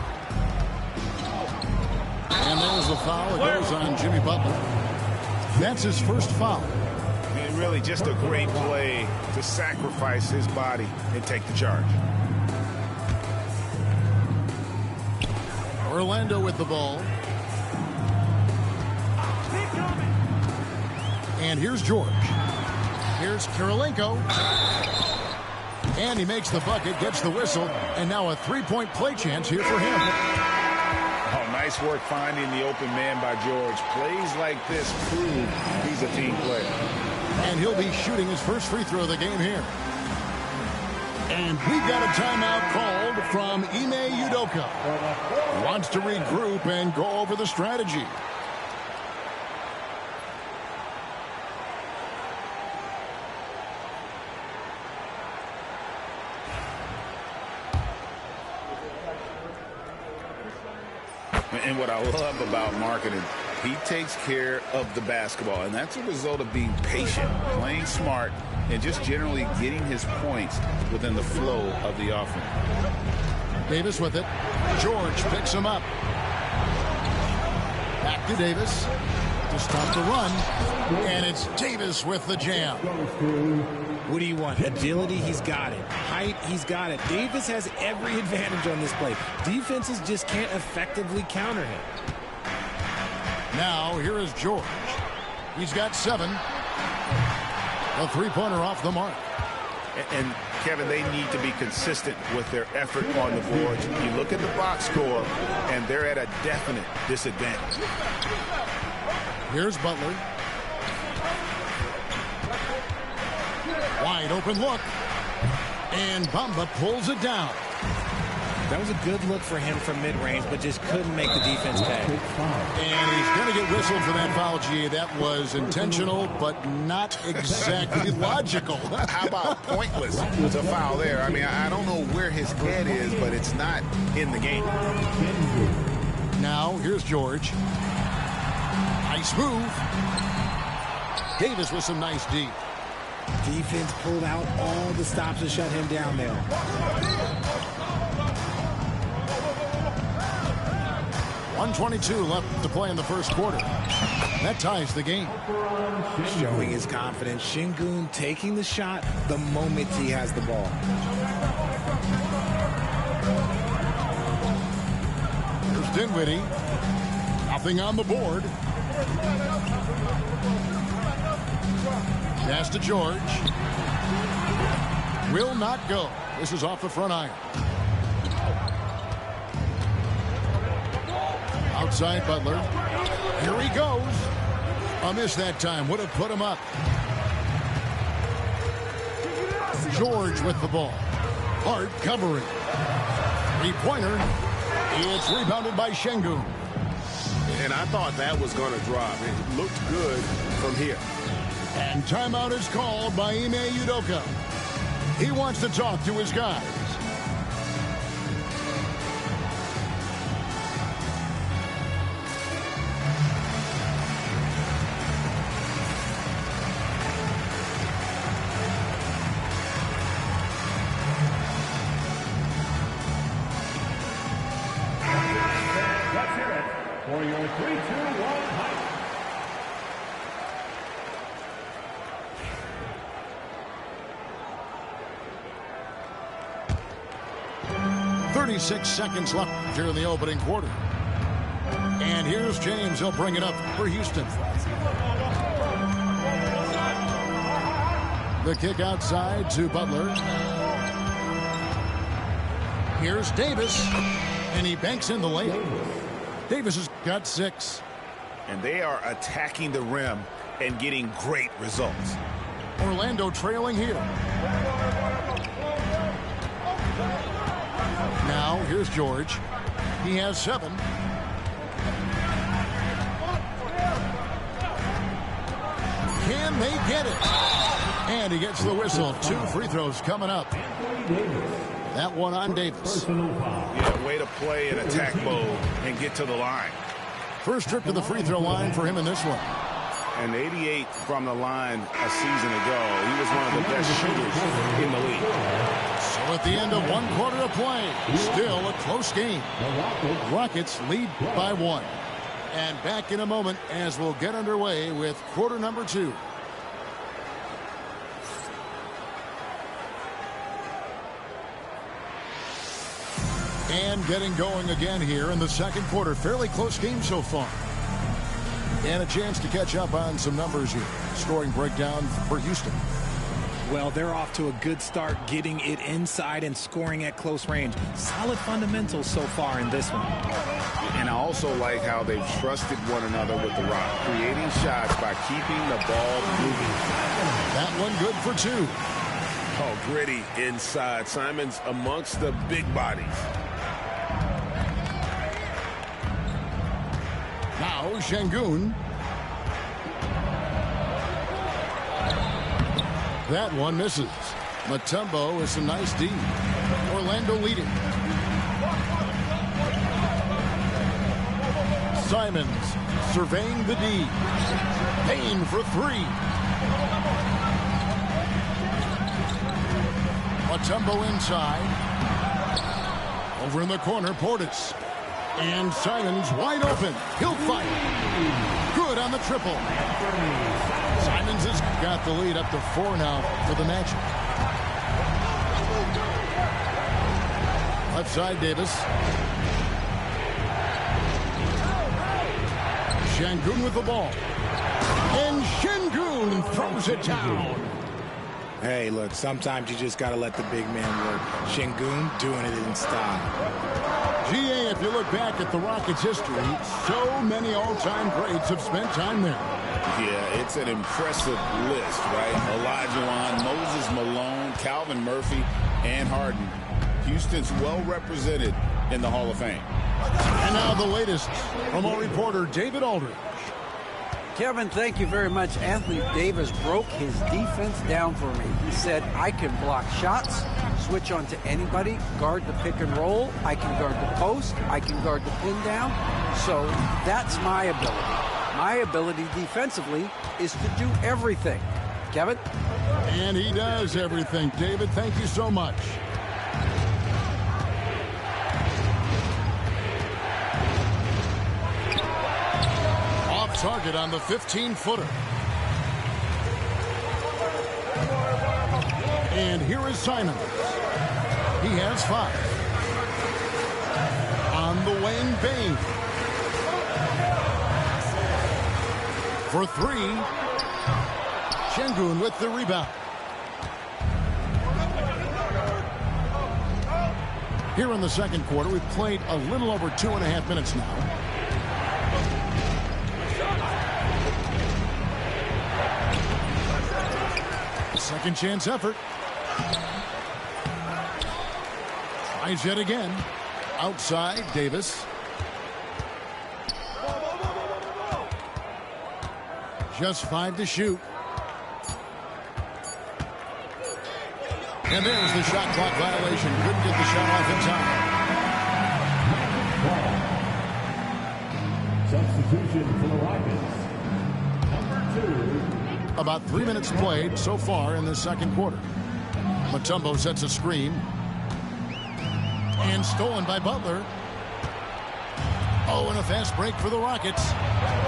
And there's the foul. It goes on Jimmy Butler. That's his first foul. And really just a great play to sacrifice his body and take the charge. Orlando with the ball. And here's George. Here's Kirilenko. And he makes the bucket, gets the whistle, and now a 3-point play chance here for him. Oh, nice work finding the open man by George. Plays like this prove he's a team player. And he'll be shooting his first free throw of the game here. And we've got a timeout called from Ime Udoka. He wants to regroup and go over the strategy. And what I love about marketing, he takes care of the basketball, and that's a result of being patient, playing smart, and just generally getting his points within the flow of the offense. Davis with it. George picks him up. Back to Davis to stop the run. And it's Davis with the jam. What do you want? Agility, he's got it. Height, he's got it. Davis has every advantage on this play. Defenses just can't effectively counter him. Now, here is George. He's got 7. A three-pointer off the mark. And, Kevin, they need to be consistent with their effort on the boards. You look at the box score, and they're at a definite disadvantage. Here's Butler. Wide open look. And Bamba pulls it down. That was a good look for him from mid-range, but just couldn't make the defense pay. And he's going to get whistled for that foul, G. That was intentional, but not exactly logical. How about pointless to foul there? I mean, I don't know where his head is, but it's not in the game. Now, here's George. Nice move. Davis with some nice D. Defense pulled out all the stops to shut him down there. 1:22 left to play in the first quarter. That ties the game. Showing his confidence. Şengün taking the shot the moment he has the ball. Here's Dinwiddie. Nothing on the board. Pass to George. Will not go. This is off the front iron. Outside Butler. Here he goes. A miss that time. Would have put him up. George with the ball. Hard covering. Three-pointer. It's rebounded by Şengün. And I thought that was going to drop. It looked good from here. And timeout is called by Ime Udoka. He wants to talk to his guys. Let's hear it for your 3-2-1 hype. 36 seconds left here in the opening quarter. And here's James. He'll bring it up for Houston. The kick outside to Butler. Here's Davis. And he banks in the layup. Davis has got 6. And they are attacking the rim and getting great results. Orlando trailing here. Now, here's George. He has 7. Can they get it? And he gets the whistle. 2 free throws coming up. That one on Davis. Yeah, way to play in attack mode and get to the line. First trip to the free throw line for him in this one. And 88 from the line a season ago. He was one of the best shooters in the league. So at the end of 1 quarter of play, still a close game. Rockets lead by 1. And back in a moment as we'll get underway with quarter number 2. And getting going again here in the second quarter. Fairly close game so far. And a chance to catch up on some numbers here. Scoring breakdown for Houston. Well, they're off to a good start getting it inside and scoring at close range. Solid fundamentals so far in this one. And I also like how they've trusted one another with the rock, creating shots by keeping the ball moving. That one good for 2. Oh, gritty inside. Simon's amongst the big bodies. Now Şengün. That one misses. Mutombo is a nice D. Orlando leading. Simons surveying the D. Payne for 3. Mutombo inside. Over in the corner, Portis. And Simons wide open. He'll fire. Good on the triple. Simons has got the lead up to 4 now for the Magic. Left side, Davis. Şengün with the ball. And Şengün throws it down. Hey, look, sometimes you just got to let the big man work. Şengün doing it in style. GA, if you look back at the Rockets' history, so many all-time greats have spent time there. Yeah, it's an impressive list, right? Olajuwon, Moses Malone, Calvin Murphy, and Harden. Houston's well represented in the Hall of Fame. And now the latest from our reporter, David Aldridge. Kevin, thank you very much. Anthony Davis broke his defense down for me. He said, I can block shots, switch on to anybody, guard the pick and roll, I can guard the post, I can guard the pin down. So that's my ability. My ability defensively is to do everything. Kevin? And he does everything. David, thank you so much. Off target on the 15-footer. And here is Simons. He has 5. On the wing, Bane. For 3. Şengün with the rebound. Here in the second quarter, we've played a little over 2.5 minutes now. Second chance effort. Tries yet again. Outside, Davis. Just 5 to shoot. And there's the shot clock violation. Couldn't get the shot off in time. Substitution for the Rockets. Number 2. About 3 minutes played so far in the second quarter. Mutombo sets a screen. And stolen by Butler. Oh, and a fast break for the Rockets.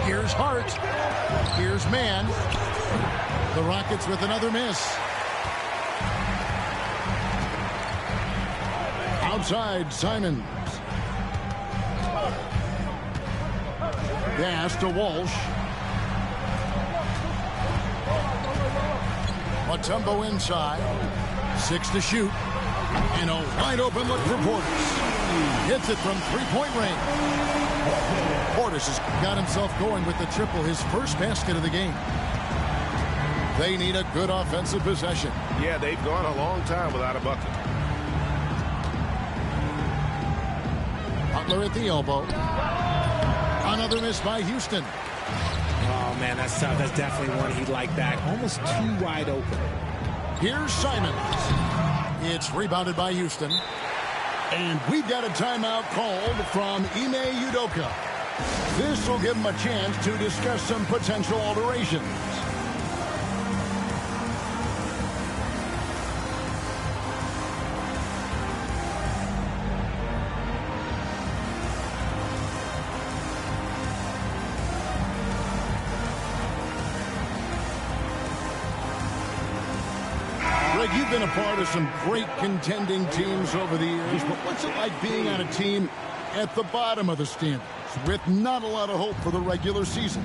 Here's Hart. Here's Mann. The Rockets with another miss. Outside, Simons. Pass to Walsh. Mutombo inside. 6 to shoot. And a wide open look for Portis. Hits it from 3-point range. Portis has got himself going with the triple, his first basket of the game. They need a good offensive possession. Yeah, they've gone a long time without a bucket. Butler at the elbow. Another miss by Houston. Oh, man, that's tough. That's definitely one he'd like back. Almost too wide open. Here's Simons. It's rebounded by Houston. And we've got a timeout called from Ime Udoka. This will give him a chance to discuss some potential alterations. Greg, you've been a part of some great contending teams over the years, but what's it like being on a team at the bottom of the standings with not a lot of hope for the regular season?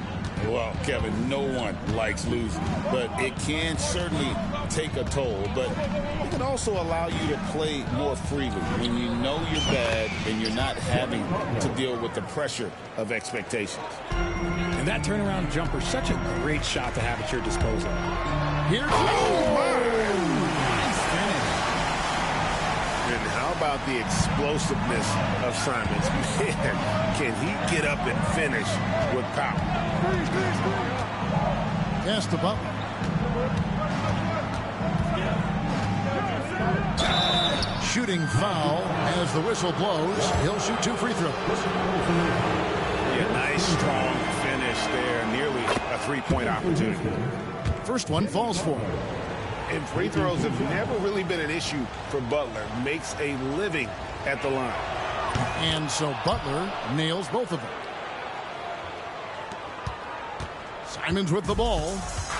Well, Kevin, no one likes losing, but it can certainly take a toll. But it can also allow you to play more freely when you know you're bad and you're not having to deal with the pressure of expectations. And that turnaround jumper, such a great shot to have at your disposal. Here's And how about the explosiveness of Simons? Man, can he get up and finish with power? Pass to Butler. Shooting foul as the whistle blows. He'll shoot 2 free throws. Yeah, nice, strong finish there. Nearly a three-point opportunity. First one falls for him. And free throws have never really been an issue for Butler. Makes a living at the line. And so Butler nails both of them. Simons with the ball.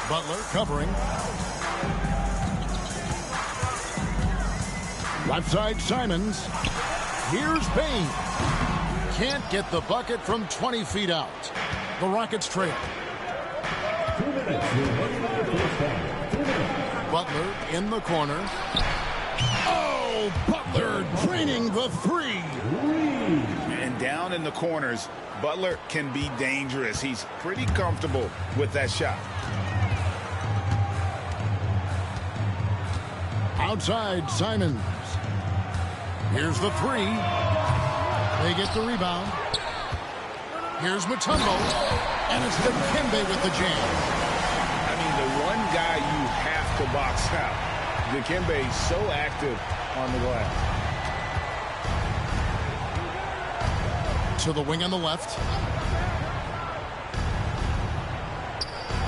Butler covering. Left side Simons. Here's Bain. Can't get the bucket from 20 feet out. The Rockets trail. 2 minutes. Butler in the corner. Oh, Butler draining the 3. And down in the corners, Butler can be dangerous. He's pretty comfortable with that shot. Outside Simons. Here's the 3. They get the rebound. Here's Mutombo. And it's Dikembe with the jam. I mean, the one guy you have to box out. Dikembe so active on the glass. To the wing on the left.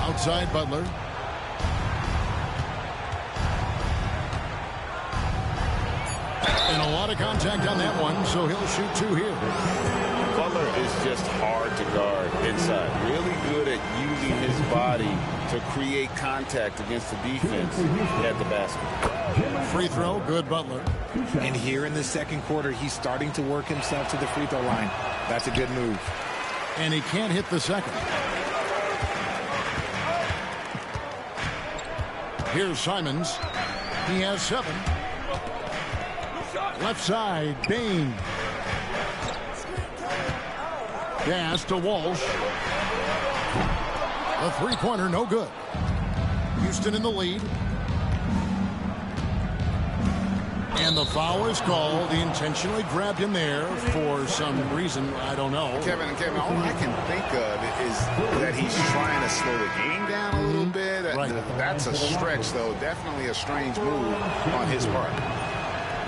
Outside Butler. And a lot of contact on that one, so he'll shoot 2 here. Butler is just hard to guard inside. Really good at using his body to create contact against the defense at the basket. Free throw, good Butler. And here in the second quarter, he's starting to work himself to the free throw line. That's a good move. And he can't hit the second. Here's Simons. He has 7. Left side, Bain. Pass to Walsh. A 3-pointer, no good. Houston in the lead. And the foul is called. He intentionally grabbed him there for some reason. I don't know. Kevin, all I can think of is that he's trying to slow the game down a little bit. Right. That's a stretch, though. Definitely a strange move on his part.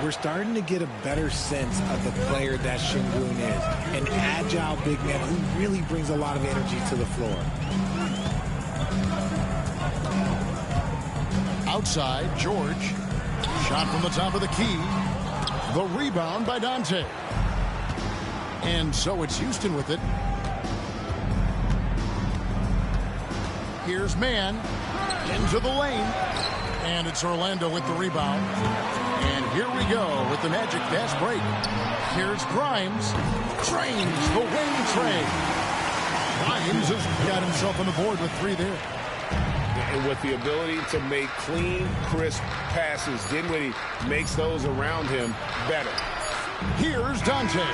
We're starting to get a better sense of the player that Şengün is. An agile big man who really brings a lot of energy to the floor. Outside, George. Shot from the top of the key. The rebound by Dante. And so it's Houston with it. Here's Mann. Into the lane. And it's Orlando with the rebound. And here we go with the Magic fast break. Here's Grimes. Trains the wing trade. Grimes has got himself on the board with 3 there. And with the ability to make clean, crisp passes, Dinwiddie makes those around him better. Here's Dante.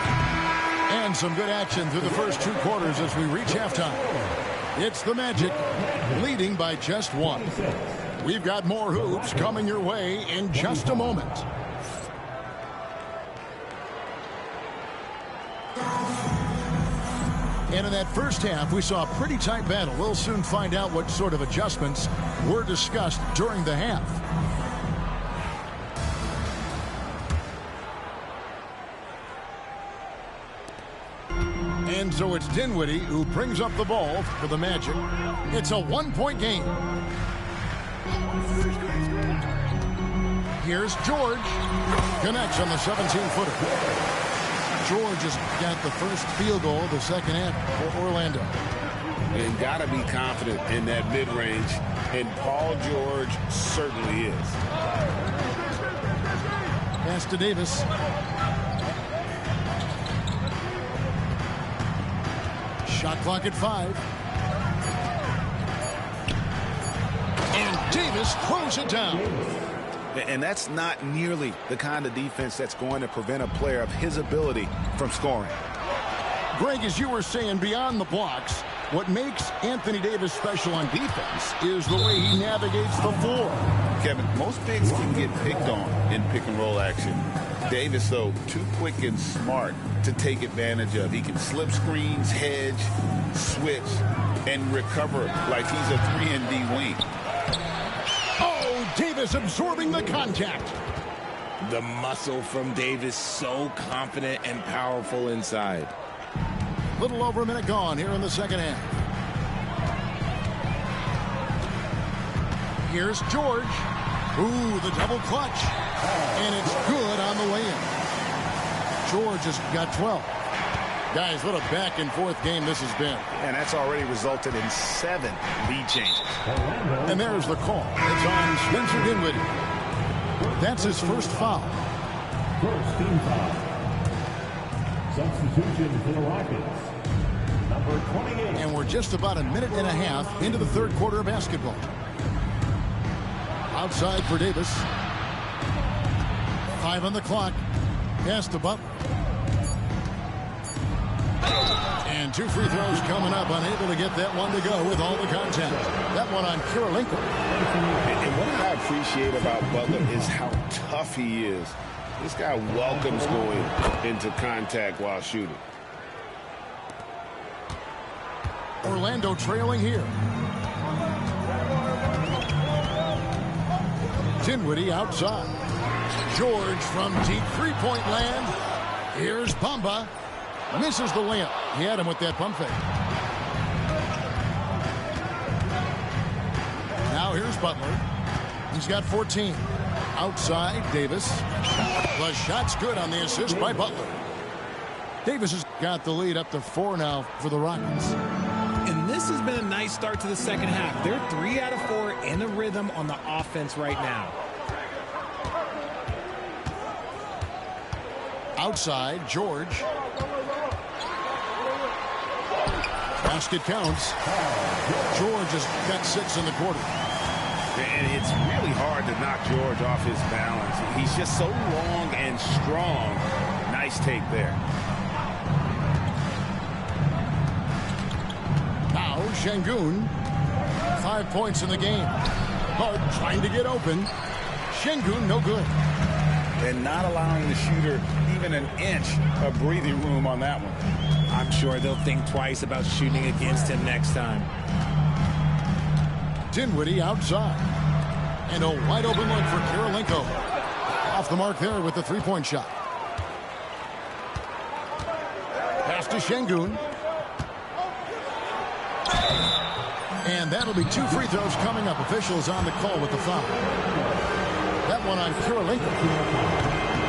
And some good action through the first 2 quarters as we reach halftime. It's the Magic leading by just 1. We've got more hoops coming your way in just a moment. And in that first half, we saw a pretty tight battle. We'll soon find out what sort of adjustments were discussed during the half. And so it's Dinwiddie who brings up the ball for the Magic. It's a 1-point game. Here's George. Connects on the 17-footer. George has got the first field goal of the second half for Orlando. And got to be confident in that mid-range. And Paul George certainly is. Pass to Davis. Shot clock at 5. Davis throws it down. And that's not nearly the kind of defense that's going to prevent a player of his ability from scoring. Greg, as you were saying, beyond the blocks, what makes Anthony Davis special on defense is the way he navigates the floor. Kevin, most bigs can get picked on in pick-and-roll action. Davis, though, too quick and smart to take advantage of. He can slip screens, hedge, switch, and recover like he's a 3-and-D wing. Oh, Davis absorbing the contact. The muscle from Davis, so confident and powerful inside. Little over a minute gone here in the second half. Here's George. Ooh, the double clutch. And it's good on the way in. George has got 12. Guys, what a back-and-forth game this has been. And that's already resulted in 7 lead changes. And there's the call. It's on Spencer Dinwiddie. That's his first foul. First team foul. Substitution for the Rockets. Number 28. And we're just about a minute and a half into the third quarter of basketball. Outside for Davis. 5 on the clock. Pass to Butler. And 2 free throws coming up. Unable to get that one to go with all the contact. That one on Kirilenko. And what I appreciate about Butler is how tough he is. This guy welcomes going into contact while shooting. Orlando trailing here. Dinwiddie outside. George from deep three-point land. Here's Bamba. Misses the layup. He had him with that pump fake. Now here's Butler. He's got 14. Outside, Davis. The shot's good on the assist by Butler. Davis has got the lead up to 4 now for the Rockets. And this has been a nice start to the second half. They're 3 out of 4 in a rhythm on the offense right now. Outside, George. Basket counts. George has got 6 in the quarter. And it's really hard to knock George off his balance. He's just so long and strong. Nice take there. Now Şengün. 5 points in the game. Hart trying to get open. Şengün no good. And not allowing the shooter even an inch of breathing room on that one. I'm sure they'll think twice about shooting against him next time. Dinwiddie outside. And a wide open look for Kirilenko. Off the mark there with the three-point shot. Pass to Şengün. And that'll be 2 free throws coming up. Officials on the call with the foul. That one on Kirilenko.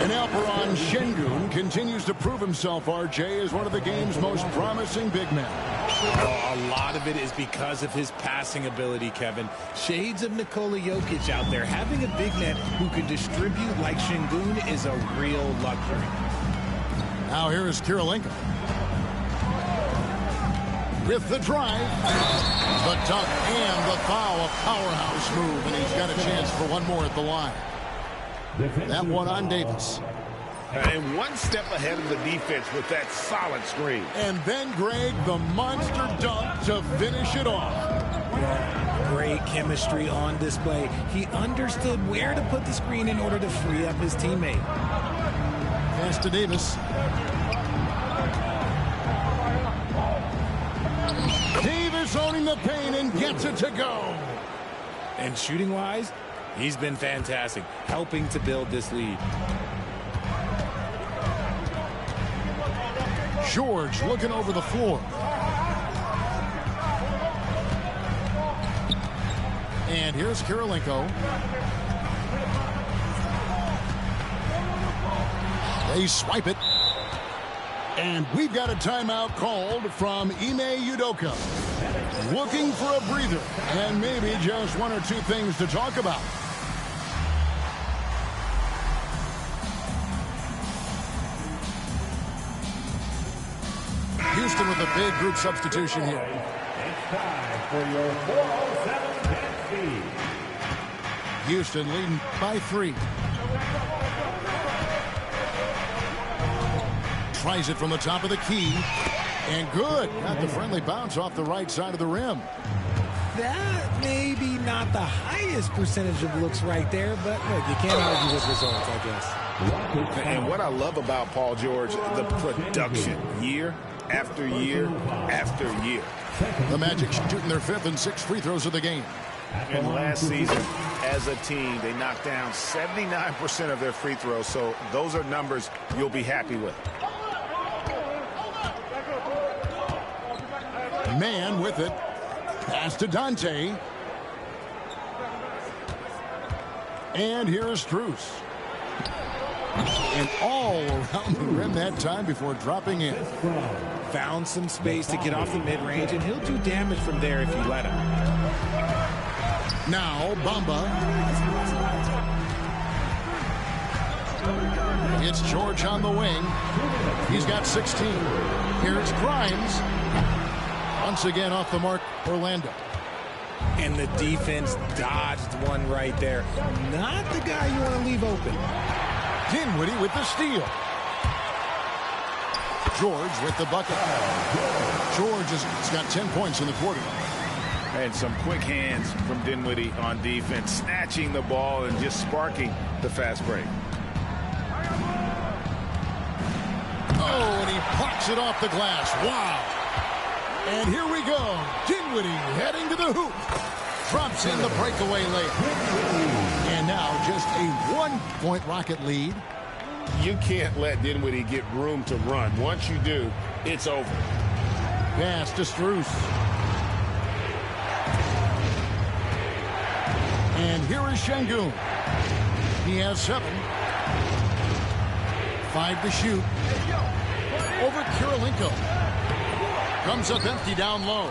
And Alperon Şengün continues to prove himself, RJ, as one of the game's most promising big men. Well, a lot of it is because of his passing ability, Kevin. Shades of Nikola Jokic out there. Having a big man who can distribute like Şengün is a real luxury. Now here is Kirilenko. With the drive. The dunk and the foul. A powerhouse move. And he's got a chance for one more at the line. That one on Davis. And one step ahead of the defense with that solid screen. And then, Greg, the monster dunk to finish it off. Great chemistry on display. He understood where to put the screen in order to free up his teammate. Pass to Davis. Davis owning the paint and gets it to go. And shooting-wise, he's been fantastic, helping to build this lead. George looking over the floor. And here's Kirilenko. They swipe it. And we've got a timeout called from Ime Udoka. Looking for a breather and maybe just 1 or 2 things to talk about. Houston with a big group substitution here. It's time for your 407 Fantasy. Houston leading by 3. Tries it from the top of the key. And good. Got the friendly bounce off the right side of the rim. That may be not the highest percentage of looks right there, but look, you can't argue with results, I guess. And what I love about Paul George, the production, year after year after year. The Magic shooting their 5th and 6th free throws of the game. And last season, as a team, they knocked down 79% of their free throws, so those are numbers you'll be happy with. Man with it. Pass to Dante. And here is Strus. And all around the rim that time before dropping in. Found some space to get off the mid-range, and he'll do damage from there if you let him. Now, Bamba. It's George on the wing. He's got 16. Here's Grimes. Once again off the mark, Orlando. And the defense dodged one right there. Not the guy you want to leave open. Dinwiddie with the steal. George with the bucket. George has got 10 points in the quarter. And some quick hands from Dinwiddie on defense, snatching the ball and just sparking the fast break. Oh, and he plucks it off the glass. Wow. And here we go. Dinwiddie heading to the hoop. Drops in the breakaway layup. And now just a 1-point Rocket lead. You can't let Dinwiddie get room to run. Once you do, it's over. Pass to Strus. And here is Şengün. He has 7. 5 to shoot. Over Kirilenko. Comes up empty down low.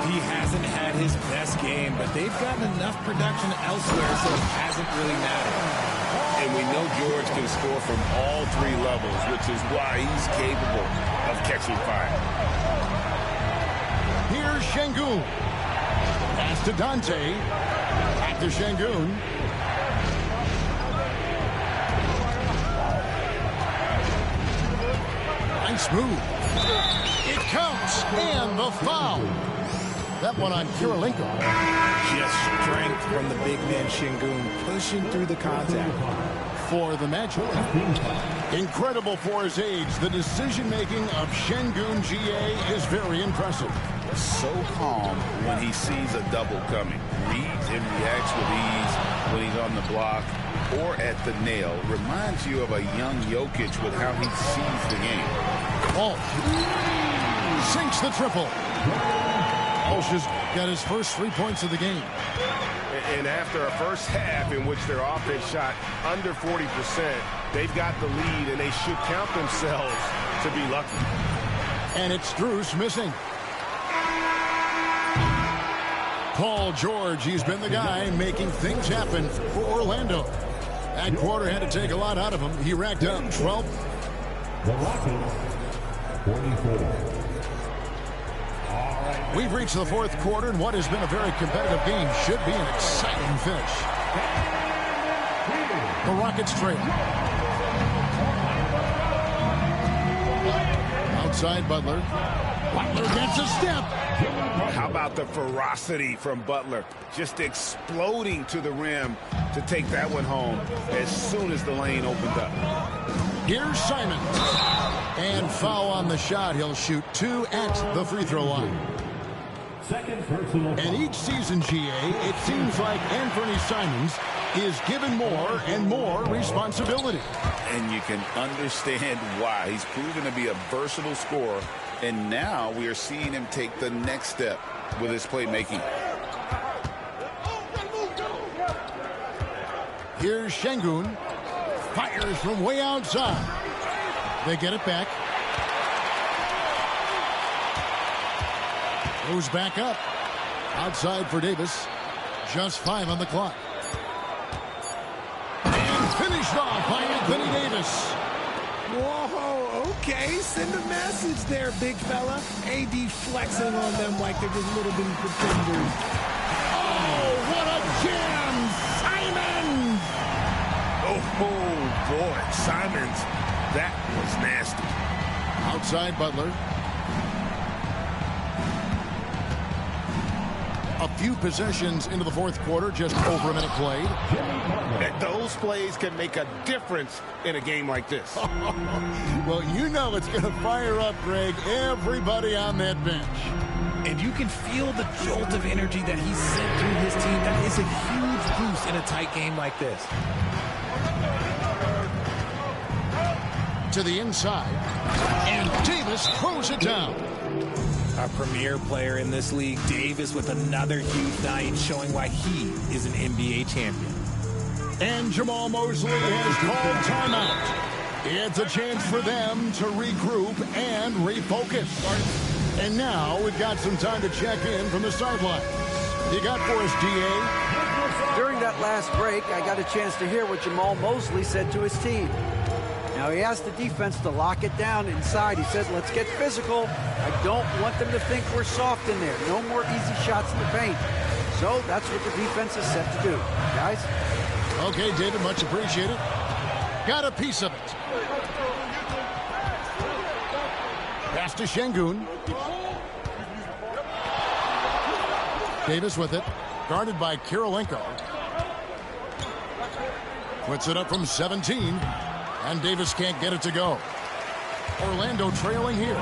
He hasn't had his best game, but they've gotten enough production elsewhere, so it hasn't really mattered. And we know George can score from all 3 levels, which is why he's capable of catching fire. Here's Şengün. Pass to Dante. Back to Şengün. Nice move. It counts. And the foul. That one on Kirilenko. Just strength from the big man Şengün, pushing through the contact. For the Magic. Incredible for his age. The decision-making of Şengün GA is very impressive. So calm when he sees a double coming. Reads and reacts with ease when he's on the block or at the nail. Reminds you of a young Jokic with how he sees the game. Walsh sinks the triple. Walsh has got his first 3 points of the game. And after a first half in which their offense shot under 40%, they've got the lead, and they should count themselves to be lucky. And it's Strus missing. Paul George, he's been the guy making things happen for Orlando. That quarter had to take a lot out of him. He racked up 12. The Rockets, 44. We've reached the 4th quarter, and what has been a very competitive game should be an exciting finish. The Rockets trail. Outside Butler. Butler gets a step. How about the ferocity from Butler? Just exploding to the rim to take that one home as soon as the lane opened up. Here's Simons. And foul on the shot. He'll shoot 2 at the free throw line. Second personal. And each season, GA, it seems like Anthony Simons is given more and more responsibility. And you can understand why. He's proven to be a versatile scorer. And now we are seeing him take the next step with his playmaking. Here's Şengün. Fires from way outside. They get it back. Goes back up. Outside for Davis. Just 5 on the clock. And finished off by Anthony Davis. Whoa, okay, send a message there, big fella. AD flexing on them like they're just little bitty pretenders. Oh, what a jam! Oh, boy. Simons, that was nasty. Outside Butler. A few possessions into the fourth quarter, just over a minute played. And those plays can make a difference in a game like this. Well, you know it's going to fire up, Greg, everybody on that bench. And you can feel the jolt of energy that he sent through his team. That is a huge boost in a tight game like this. To the inside. And Davis throws it down. A premier player in this league, Davis, with another huge night, showing why he is an NBA champion. And Jamal Mosley has called timeout. It's a chance for them to regroup and refocus. And now we've got some time to check in from the sideline. You got for us, D.A.? During that last break, I got a chance to hear what Jamal Mosley said to his team. Now, he asked the defense to lock it down inside. He said, let's get physical. I don't want them to think we're soft in there. No more easy shots in the paint. So that's what the defense is set to do. Guys? Okay, David, much appreciated. Got a piece of it. Pass to Şengün. Davis with it. Guarded by Kirilenko. Puts it up from 17. And Davis can't get it to go. Orlando trailing here.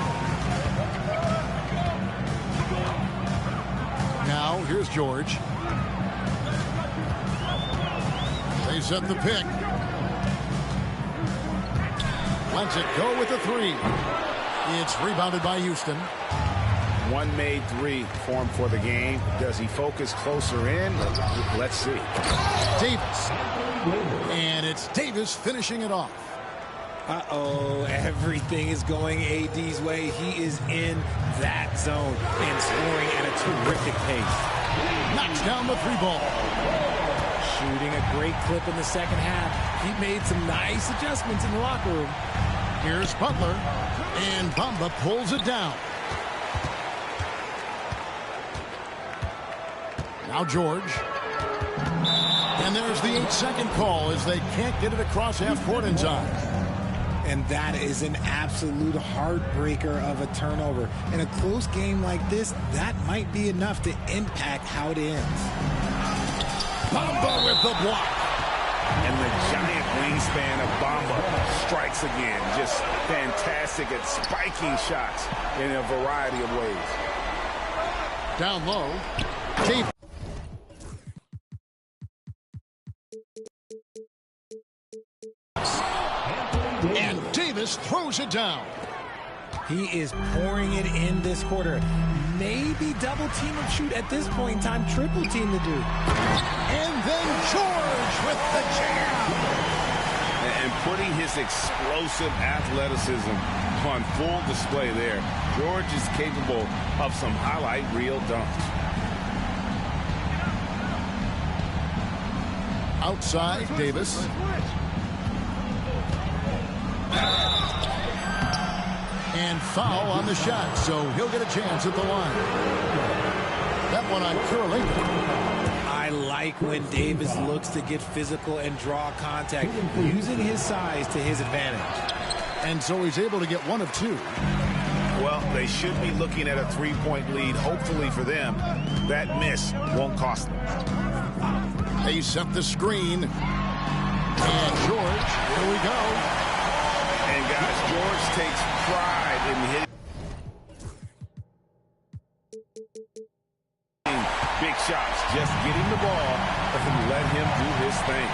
Now, here's George. They set the pick. Lets it go with the three. It's rebounded by Houston. One made three for him for the game. Does he focus closer in? Let's see. Davis. And it's Davis finishing it off. Uh-oh, everything is going AD's way. He is in that zone and scoring at a terrific pace. Knocks down the three ball. Shooting a great clip in the second half. He made some nice adjustments in the locker room. Here's Butler, and Bamba pulls it down. Now George. And there's the 8-second call as they can't get it across half court in time. And that is an absolute heartbreaker of a turnover. In a close game like this, that might be enough to impact how it ends. Bamba with the block. And the giant wingspan of Bamba strikes again. Just fantastic at spiking shots in a variety of ways. Down low. Davis. And Davis throws it down. He is pouring it in this quarter. Maybe double team or shoot at this point in time, triple team to do. And then George with the jam. And putting his explosive athleticism on full display there. George is capable of some highlight reel dunks. Outside, Davis. And foul on the shot, so he'll get a chance at the line. That one on Kirilenko. I like when Davis looks to get physical and draw contact, using his size to his advantage. And so he's able to get one of two. Well, they should be looking at a three-point lead, hopefully for them. That miss won't cost them. They set the screen. And George, here we go. And guys, George takes pride in hitting big shots. Just get him the ball and let him do his thing.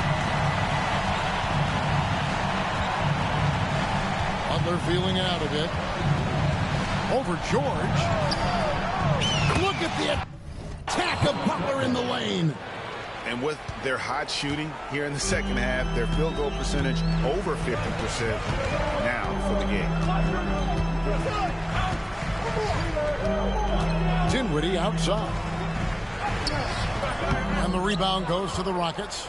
Butler feeling out of it. Over George. Look at the attack of Butler in the lane. And with their hot shooting here in the second half, their field goal percentage over 50% now for the game. Dinwiddie outside. And the rebound goes to the Rockets.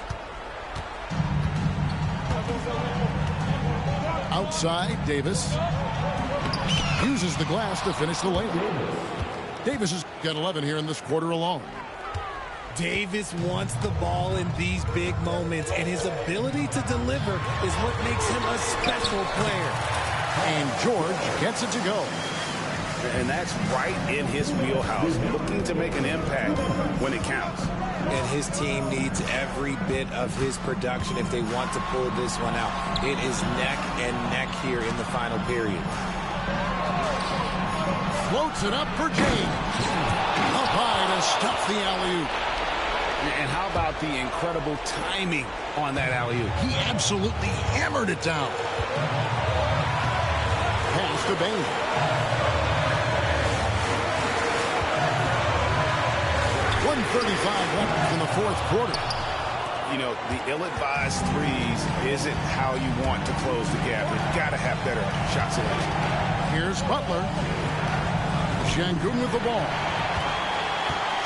Outside, Davis. Uses the glass to finish the layup. Davis has got 11 here in this quarter alone. Davis wants the ball in these big moments, and his ability to deliver is what makes him a special player. And George gets it to go. And that's right in his wheelhouse, looking to make an impact when it counts. And his team needs every bit of his production if they want to pull this one out. It is neck and neck here in the final period. Floats it up for James. Up high to stuff the alley-oop. And how about the incredible timing on that alley-oop? He absolutely hammered it down. Pass to Bain. 1:35 left in the fourth quarter. You know, the ill-advised threes isn't how you want to close the gap. You've got to have better shot selection. Here's Butler. Şengün with the ball.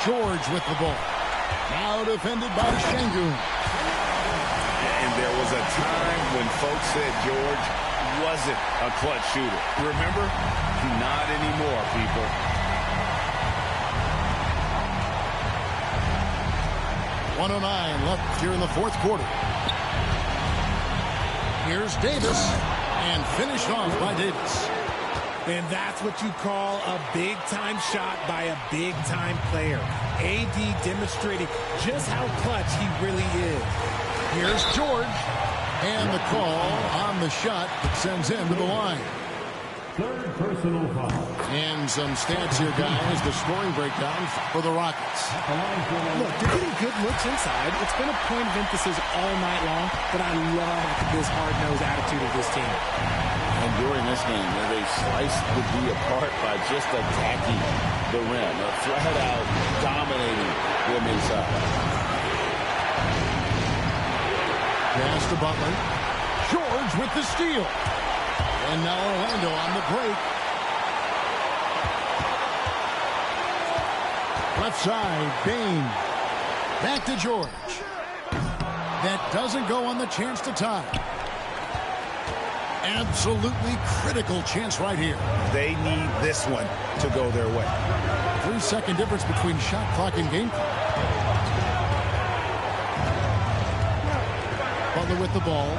George with the ball. Now defended by Şengün. And there was a time when folks said George wasn't a clutch shooter. Remember? Not anymore, people. .109 left here in the fourth quarter. Here's Davis, and finished off by Davis. And that's what you call a big-time shot by a big-time player. AD demonstrating just how clutch he really is. Here's George, and the call on the shot that sends him to the line. Third personal foul. And some stats here, guys. The scoring breakdown for the Rockets. Look, they're getting good looks inside. It's been a point of emphasis all night long, but I love this hard-nosed attitude of this team. And during this game, they sliced the D apart by just attacking the rim, flat out dominating them inside. Pass to Butler. George with the steal. And now Orlando on the break. Left side, Bain. Back to George. That doesn't go on the chance to tie. Absolutely critical chance right here. They need this one to go their way. 3-second difference between shot clock and game clock. Butler with the ball.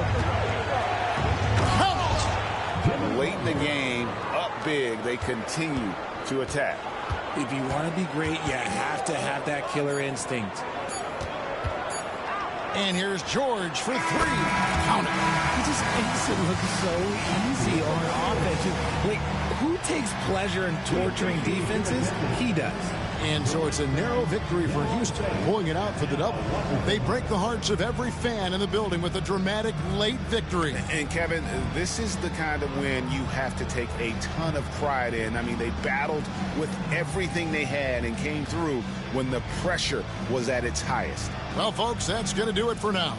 Late in the game, up big, they continue to attack. If you want to be great, you have to have that killer instinct. And here's George for three. Count it. He just makes it look so easy on offense. Like, who takes pleasure in torturing defenses? He does. And so it's a narrow victory for Houston, pulling it out for the double. They break the hearts of every fan in the building with a dramatic late victory. And Kevin, this is the kind of win you have to take a ton of pride in. I mean, they battled with everything they had and came through when the pressure was at its highest. Well, folks, that's going to do it for now.